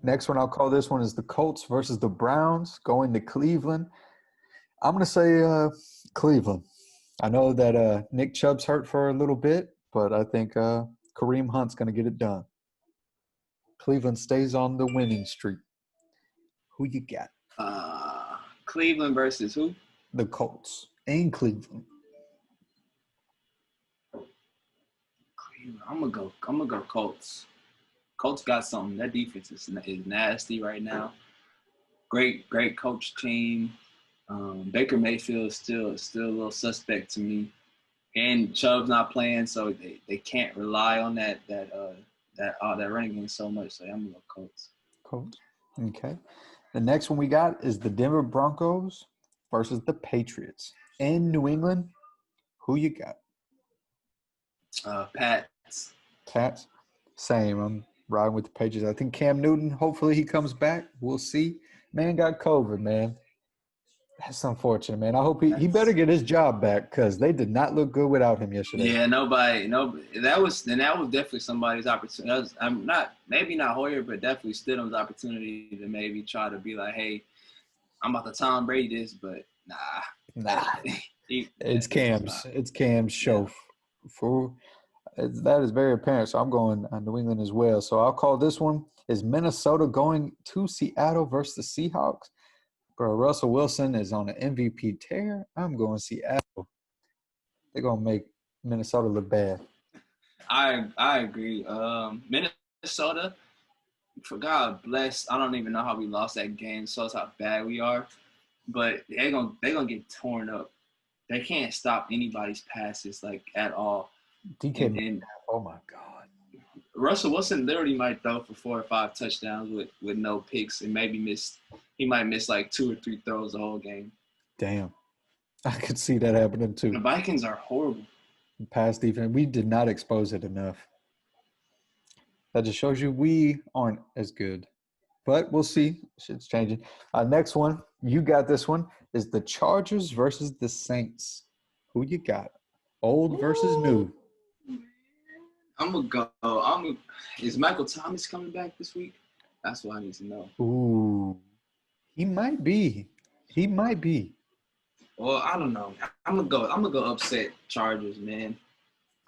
Next one, I'll call this one is the Colts versus the Browns going to Cleveland. I'm gonna say Cleveland. I know that Nick Chubb's hurt for a little bit, but I think Kareem Hunt's gonna get it done. Cleveland stays on the winning streak. Who you got? Cleveland versus who? The Colts in Cleveland. I'm gonna go Colts. Colts got something. That defense is nasty right now. Great coach team. Baker Mayfield is still a little suspect to me. and Chubb's not playing, so they can't rely on that running game so much. So I'm gonna go Colts. Colts. Okay. The next one we got is the Denver Broncos versus the Patriots in New England. Who you got? Pats. Pats. Same. I'm riding with the Patriots. I think Cam Newton, hopefully he comes back. We'll see. Man got COVID, man. That's unfortunate, man. I hope he better get his job back because they did not look good without him yesterday. Yeah, nobody. That was definitely somebody's opportunity. I'm not maybe not Hoyer, but definitely Stidham's opportunity to maybe try to be like, hey, I'm about to Tom Brady this, but nah. It's Cam's. It's Cam's show. Yeah. That is very apparent. So I'm going on New England as well. So I'll call this one. Is Minnesota going to Seattle versus the Seahawks? Bro, Russell Wilson is on an MVP tear. I'm going Seattle. They're going to make Minnesota look bad. I agree. Minnesota, for God bless, I don't even know how we lost that game. Shows how bad we are. But they're gonna get torn up. They can't stop anybody's passes like at all. DK, oh my God. Russell Wilson literally might throw for 4 or 5 touchdowns with no picks and he might miss like 2 or 3 throws the whole game. Damn. I could see that happening too. The Vikings are horrible. Pass defense, we did not expose it enough. That just shows you we aren't as good. But we'll see. Shit's changing. Next one, you got this one, is the Chargers versus the Saints. Who you got? Old versus new. I'm going to go. Is Michael Thomas coming back this week? That's what I need to know. Ooh. He might be. Well, I don't know. I'm gonna go upset Chargers, man.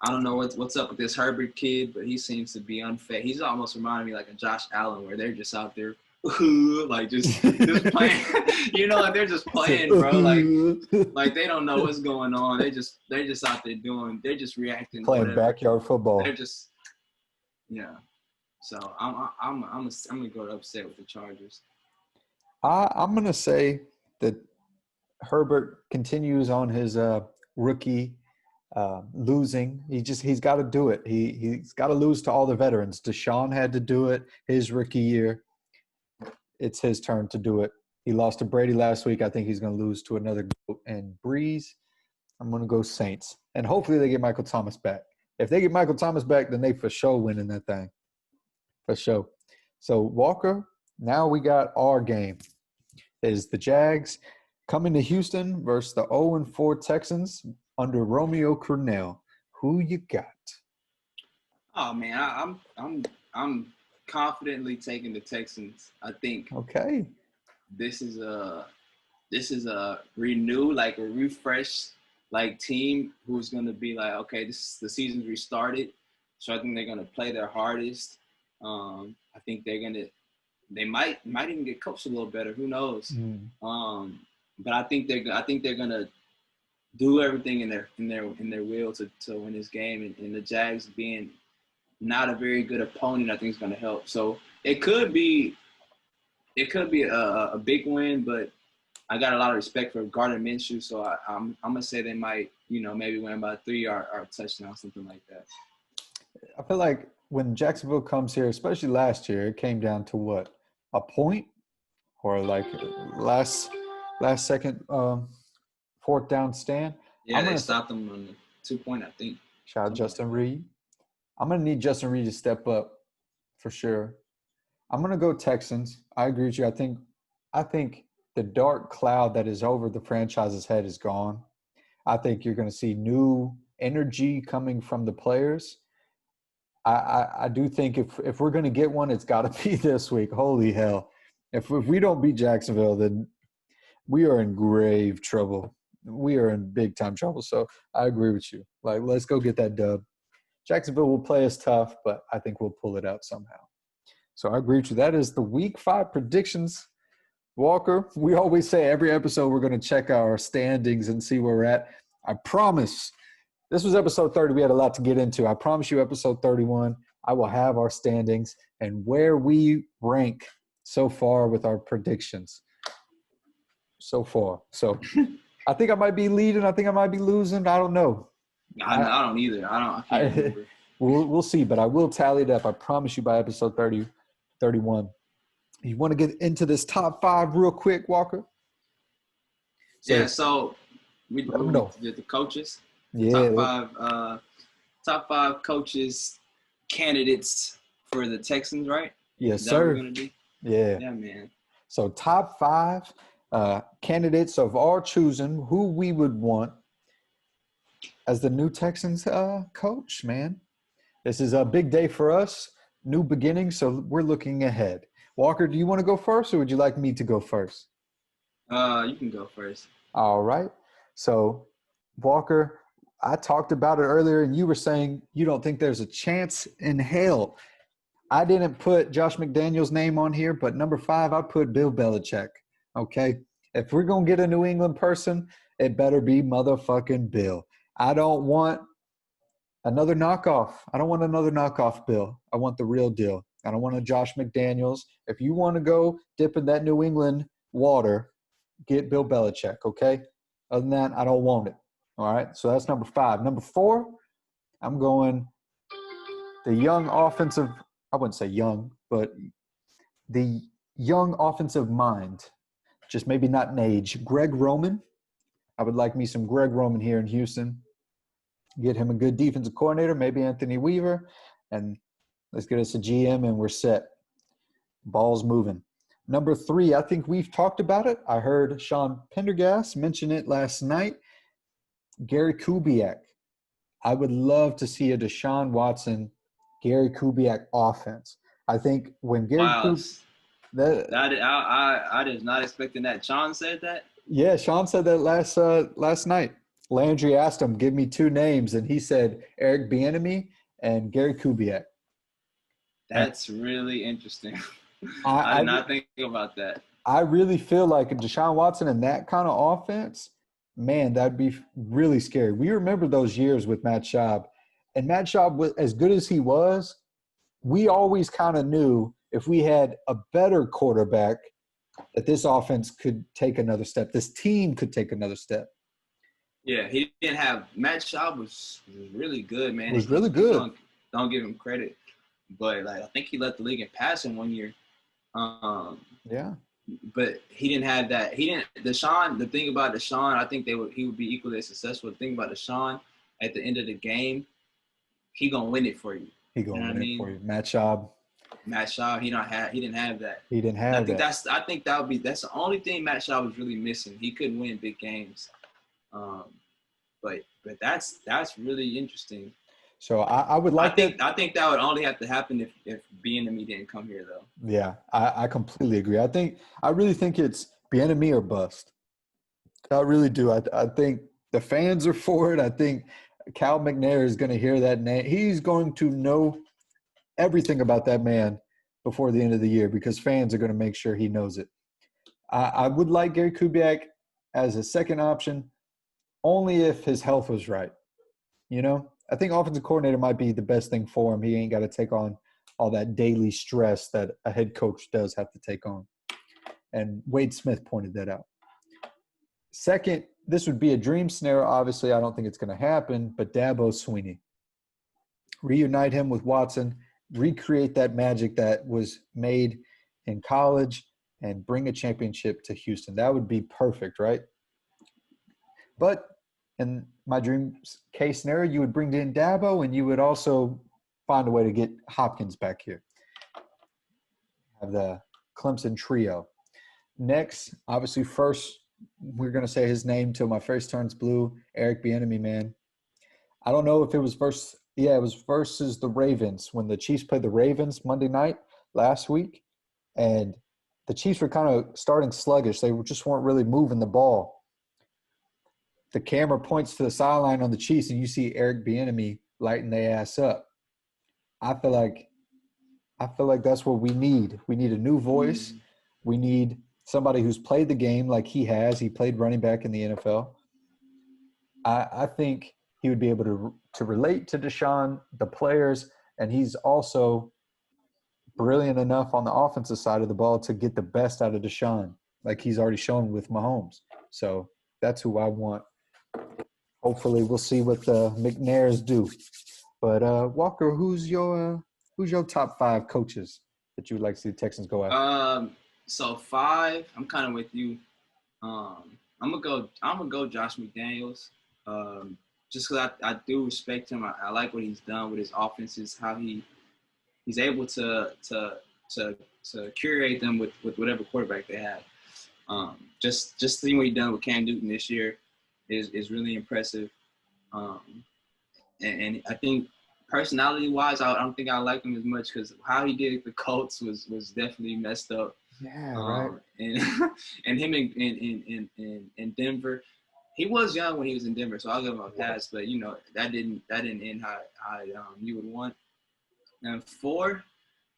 I don't know what's up with this Herbert kid, but he seems to be unfair. He's almost reminding me like a Josh Allen, where they're just out there, like just playing. Like they're just playing, bro. Like they don't know what's going on. They're just out there they're just reacting. Playing backyard football. They're just, yeah. So I'm gonna go upset with the Chargers. I'm gonna say that Herbert continues on his rookie losing. He's got to do it. He's got to lose to all the veterans. Deshaun had to do it his rookie year. It's his turn to do it. He lost to Brady last week. I think he's going to lose to another GOAT and Breeze. I'm going to go Saints. And hopefully they get Michael Thomas back. If they get Michael Thomas back, then they for sure winning that thing. For sure. So, Walker, now we got our game. Is the Jags coming to Houston versus the 0-4 Texans under Romeo Crennel. Who you got? Oh man, I'm confidently taking the Texans. I think this is a renew, like a refresh, like team who's gonna be like, okay, the season's restarted. So I think they're gonna play their hardest. I think they might even get coached a little better. Who knows? But I think they're gonna do everything in their will to win this game, and the Jags being not a very good opponent, I think is gonna help. So it could be a big win, but I got a lot of respect for Gardner Minshew, so I'm gonna say they might, maybe win by 3 or a touchdown, something like that. I feel like when Jacksonville comes here, especially last year, it came down to what, a point, or like last second 4th down stand. Yeah, they stopped them on the 2-point, I think. Shout out Justin Reed. I'm gonna need Justin Reed to step up for sure. I'm gonna go Texans. I agree with you. I think the dark cloud that is over the franchise's head is gone. I think you're gonna see new energy coming from the players. I do think if we're gonna get one, it's gotta be this week. Holy hell. If we don't beat Jacksonville, then we are in grave trouble. We are in big time trouble. So I agree with you. Like, let's go get that dub. Jacksonville will play us tough, but I think we'll pull it out somehow. So I agree with you. That is the Week 5 predictions. Walker, we always say every episode we're going to check our standings and see where we're at. I promise. This was episode 30. We had a lot to get into. I promise you episode 31, I will have our standings and where we rank so far with our predictions. So far. So I think I might be leading. I think I might be losing. I don't know. I don't either. I can't I remember. we'll see, but I will tally it up. I promise you by episode 30, 31. You want to get into this top five real quick, Walker? Yeah. So So let me we know. did the coaches, the Yeah. top five coaches candidates for the Texans, right? Yes, Is that what we're sir. gonna do? Yeah. Yeah, man. So top five candidates of our choosing who we would want as the new Texans coach, man. This is a big day for us, new beginning, so we're looking ahead. Walker, do you want to go first or would you like me to go first? You can go first. All right. So, Walker, I talked about it earlier, and you were saying you don't think there's a chance in hell. I didn't put Josh McDaniels' name on here, but number five, I put Bill Belichick. Okay. If we're going to get a New England person, it better be motherfucking Bill. I don't want another knockoff. I don't want another knockoff Bill. I want the real deal. I don't want a Josh McDaniels. If you want to go dip in that New England water, get Bill Belichick, okay? Other than that, I don't want it. All right. So that's number five. Number four, I'm going the young offensive, I wouldn't say young, but the young offensive mind, just maybe not in age. Greg Roman. I would like me some Greg Roman here in Houston. Get him a good defensive coordinator, maybe Anthony Weaver, and let's get us a GM and we're set. Ball's moving. Number three, I think we've talked about it. I heard Sean Pendergast mention it last night. Gary Kubiak. I would love to see a Deshaun Watson, Gary Kubiak offense. I think when Gary Wow. Kubiak, that I did not expecting that. Sean said that. yeah, Sean said that last night. Landry asked him, "Give me two names," and he said Eric Bieniemy and Gary Kubiak. And That's really interesting. I I, did I not think about that. I really feel like Deshaun Watson in that kind of offense, man, that'd be really scary. We remember those years with Matt Schaub, and Matt Schaub, was as good as he was, we always kind of knew if we had a better quarterback that this offense could take another step. This team could take another step. Yeah, he didn't have Matt Schaub was really good, man. Was And really good. don't give him credit, but like I think he led the league in passing one year. Yeah. But he didn't have that. He didn't. Deshaun. The thing about Deshaun, I think he would be equally as successful. The thing about Deshaun, at the end of the game, he gonna win it for you. He You gonna know what I win it for mean? you. Matt Schaub, Matt Schaub, he didn't have that. he didn't And have that. I think that's the only thing Matt Schaub was really missing. He couldn't win big games. Um, but that's really interesting. So I would like that. I think that would only have to happen if Bieniemy didn't come here though. Yeah, I completely agree. I really think it's Bieniemy or bust. I really do. I think the fans are for it. I think Cal McNair is going to hear that name. He's going to know everything about that man before the end of the year because fans are going to make sure he knows it. I would like Gary Kubiak as a second option only if his health was right. You know, I think offensive coordinator might be the best thing for him. He ain't got to take on all that daily stress that a head coach does have to take on. And Wade Smith pointed that out. Second, this would be a dream scenario. Obviously, I don't think it's going to happen, but Dabo Sweeney. Reunite him with Watson, recreate that magic that was made in college, and bring a championship to Houston. That would be perfect, right? But in my dream case scenario, you would bring in Dabo, and you would also find a way to get Hopkins back here. Have the Clemson trio. Next, obviously, first we're gonna say his name till my face turns blue. Eric Bieniemy, man. I don't know if it was versus. Yeah, it was versus the Ravens when the Chiefs played the Ravens Monday night last week, and the Chiefs were kind of starting sluggish. They just weren't really moving the ball. The camera points to the sideline on the Chiefs, and you see Eric Bieniemy lighting their ass up. I feel like that's what we need. We need a new voice. We need somebody who's played the game like he has. He played running back in the NFL. I think he would be able to relate to Deshaun, the players, and he's also brilliant enough on the offensive side of the ball to get the best out of Deshaun, like he's already shown with Mahomes. So that's who I want Hopefully, we'll see what the McNairs do. But Walker, who's your top 5 coaches that you would like to see the Texans go after? So 5, I'm kind of with you. I'm gonna go Josh McDaniels. Just because I do respect him. I like what he's done with his offenses, how he's able to to curate them with whatever quarterback they have. Just seeing what he's done with Cam Newton this year is really impressive. And I think personality wise, I don't think I like him as much because how he did the Colts was definitely messed up. Yeah, right. And and him in Denver, he was young when he was in Denver, so I'll give him a pass. But that didn't end how you would want. And 4,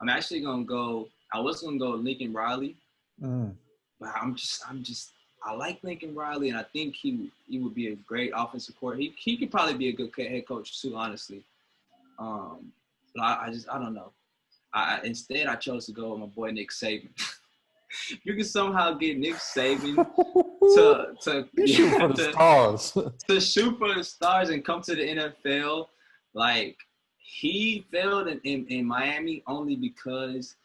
I'm actually gonna go. I was gonna go Lincoln Riley, but I like Lincoln Riley, and I think he would be a great offensive coordinator. He could probably be a good head coach too, honestly. But I don't know. Instead I chose to go with my boy Nick Saban. You can somehow get Nick Saban to shoot for the stars. To shoot for the stars and come to the NFL. Like, he failed in Miami only because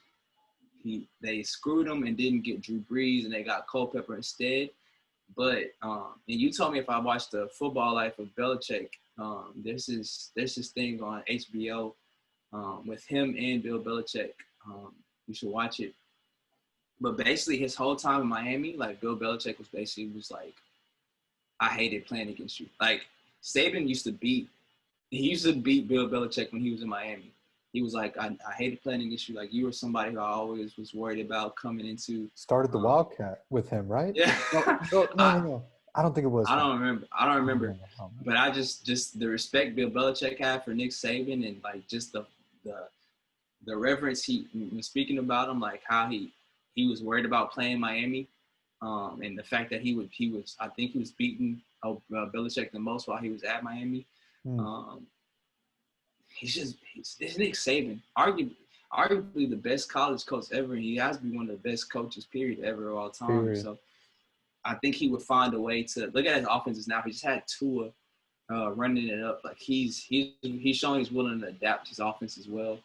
they screwed him and didn't get Drew Brees and they got Culpepper instead. But and you told me if I watched the Football Life of Belichick, there's this thing on HBO with him and Bill Belichick. You should watch it. But basically, his whole time in Miami, like, Bill Belichick was like, I hated playing against you. Like, Saban used to beat Bill Belichick when he was in Miami. He was like, I hated playing against you. Like, you were somebody who I always was worried about coming into. Started the Wildcat with him, right? Yeah. No. I don't think it was. I don't remember. But I just the respect Bill Belichick had for Nick Saban and, like, just the reverence he was speaking about him, like how he was worried about playing Miami, and the fact that he was I think he was beating Belichick the most while he was at Miami. He's Nick Saban, arguably the best college coach ever, and he has to be one of the best coaches, period, ever of all time. Period. So I think he would find a way to look at his offenses now. He just had Tua running it up. Like, he's showing he's willing to adapt his offense as well.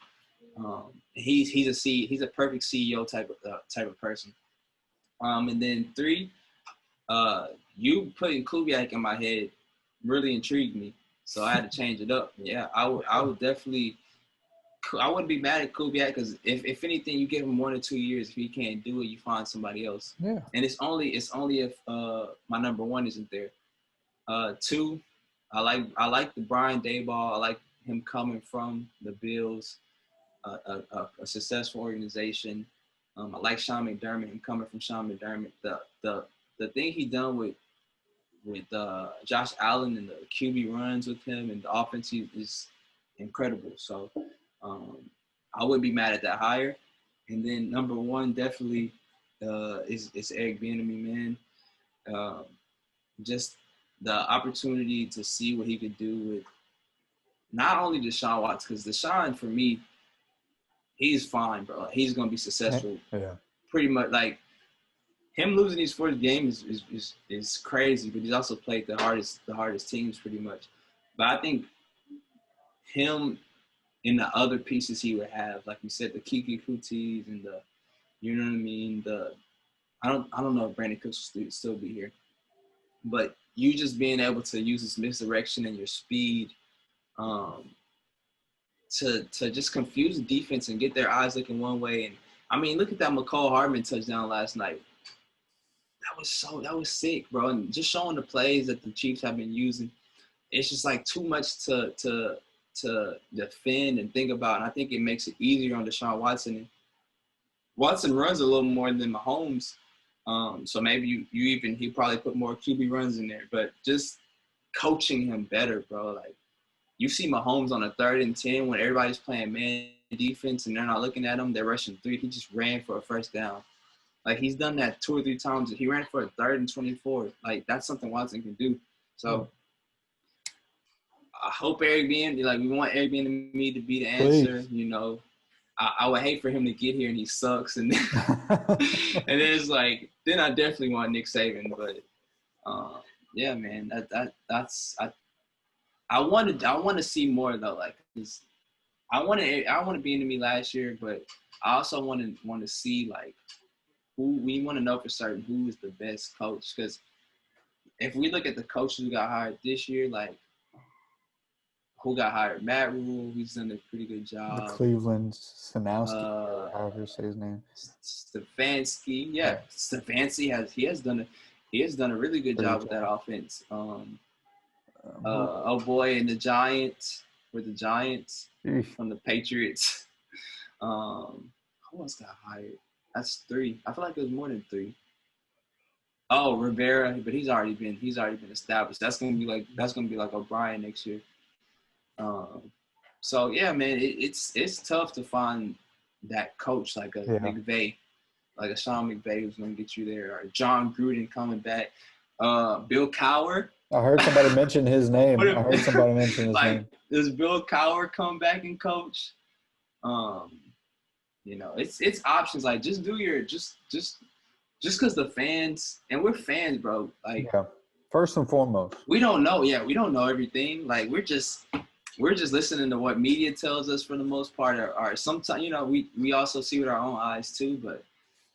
He's a perfect CEO type of person. And then 3, you putting Kubiak in my head really intrigued me, so I had to change it up. Yeah, I would definitely. I wouldn't be mad at Kubiak because if anything, you give him 1 or 2 years. If he can't do it, you find somebody else. Yeah. And it's only if my number 1 isn't there. 2, I like the Brian Daboll. I like him coming from the Bills. A successful organization. I like Sean McDermott and coming from Sean McDermott. The thing he done with Josh Allen and the QB runs with him and the offense is incredible. So I wouldn't be mad at that hire. And then number 1 definitely is Eric Bieniemy, man. Just the opportunity to see what he could do with not only Deshaun Watson, because Deshaun, for me, he's fine, bro. He's gonna be successful. Yeah. Pretty much, like, him losing his first game is crazy, but he's also played the hardest teams pretty much. But I think him and the other pieces he would have, like you said, the Kiki Kutis and the, you know what I mean? I don't know if Brandon Cooks will still be here, but you just being able to use this misdirection and your speed, to just confuse the defense and get their eyes looking one way. And I mean, look at that McCole Hardman touchdown last night. That was sick, bro. And just showing the plays that the Chiefs have been using, it's just like too much to defend and think about. And I think it makes it easier on Deshaun Watson. And Watson runs a little more than Mahomes, so maybe he probably put more QB runs in there. But just coaching him better, bro. Like, you see Mahomes on a 3rd and 10 when everybody's playing man defense and they're not looking at him, they're rushing 3. He just ran for a first down. Like, he's done that 2 or 3 times. He ran for a 3rd and 24. Like, that's something Watson can do. So I hope Eric Bieniemy, like, we want Eric Bieniemy to be the answer. Please. You know, I would hate for him to get here and he sucks, and then, and then it's like, then I definitely want Nick Saban. But yeah, man, I want to see more though. Like, 'cause I want to be into me last year, but I also want to see like who we want to know for certain who is the best coach. Because if we look at the coaches who got hired this year, like who got hired, Matt Rule, he's done a pretty good The job. Cleveland Sanowski, Uh, or however you say his name. Stefanski, yeah, Stefanski he has done a really good Pretty job good with that offense. who- Oh boy, and the Giants Eesh. from the Patriots. Who else got hired? That's three. I feel like there's more than three. Oh, Rivera, but he's already been established. That's gonna be like Obrien next year. So yeah, man, it's tough to find that coach like a Yeah. McVay, like a Sean McVay who's gonna get you there, or John Gruden coming back. Bill Cowher. I heard somebody mention his name. What if- I heard somebody mention his like, name. does Bill Cowher come back and coach? It's options. Like, just do your just because the fans, and we're fans, bro. Like, Yeah. First and foremost. we don't know. Yeah, we don't know everything. Like, we're just listening to what media tells us for the most part. Or sometimes, we also see with our own eyes too. But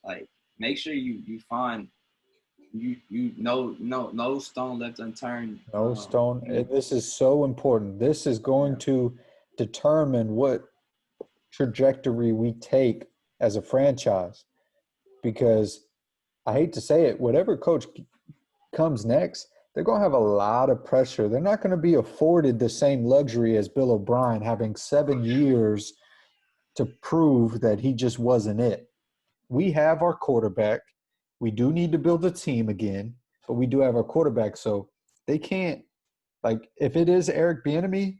like, make sure you find no stone left unturned. No stone. This is so important. This is going to determine what trajectory we take as a franchise. Because I hate to say it, whatever coach comes next, they're going to have a lot of pressure. They're not going to be afforded the same luxury as Bill O'Brien, having 7 years to prove that he just wasn't it. We have our quarterback. We do need to build a team again, but we do have our quarterback. So they can't, like, if it is Eric Bieniemy,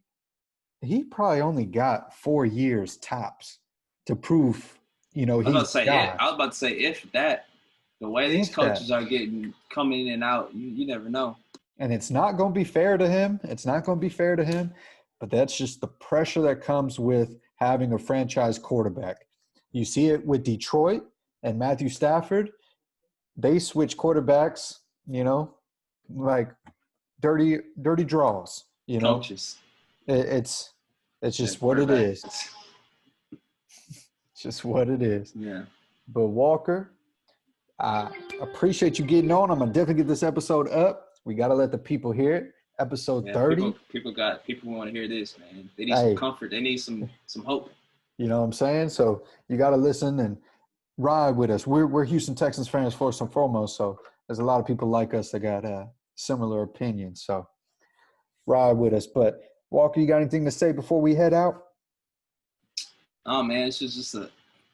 he probably only got 4 years tops to prove, he's I was the guy. about to say, if that, the way these coaches are coming in and out, you never know. And it's not going to be fair to him. It's not going to be fair to him. But that's just the pressure that comes with having a franchise quarterback. You see it with Detroit and Matthew Stafford. They switch quarterbacks, like dirty draws. Coaches. It's just what it is. It's just what it is. Yeah. But Walker, I appreciate you getting on. I'm gonna definitely get this episode up. We gotta let the people hear it. Episode 30. People want to hear this, man. They need some comfort. They need some hope. You know what I'm saying? So you gotta listen and ride with us. We're Houston Texans fans first and foremost. So there's a lot of people like us that got similar opinions. So ride with us. But Walker, you got anything to say before we head out? Oh man, it's just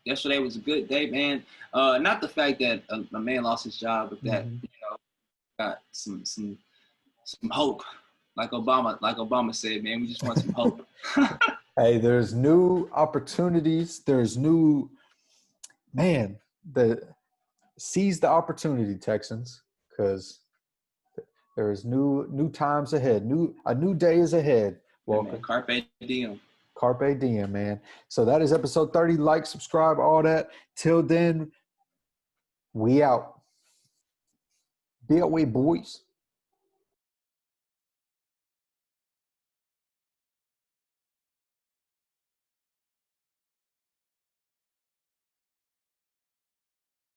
yesterday was a good day, man. Not the fact that a man lost his job, but that got some hope. Like Obama said, man, we just want some hope. Hey, there's new opportunities. There's new seize the opportunity, Texans, because there is new times ahead. A new day is ahead. Welcome. Yeah, Carpe diem. Carpe diem, man. So that is episode 30. Like, subscribe, all that. Till then, we out. Be away, boys.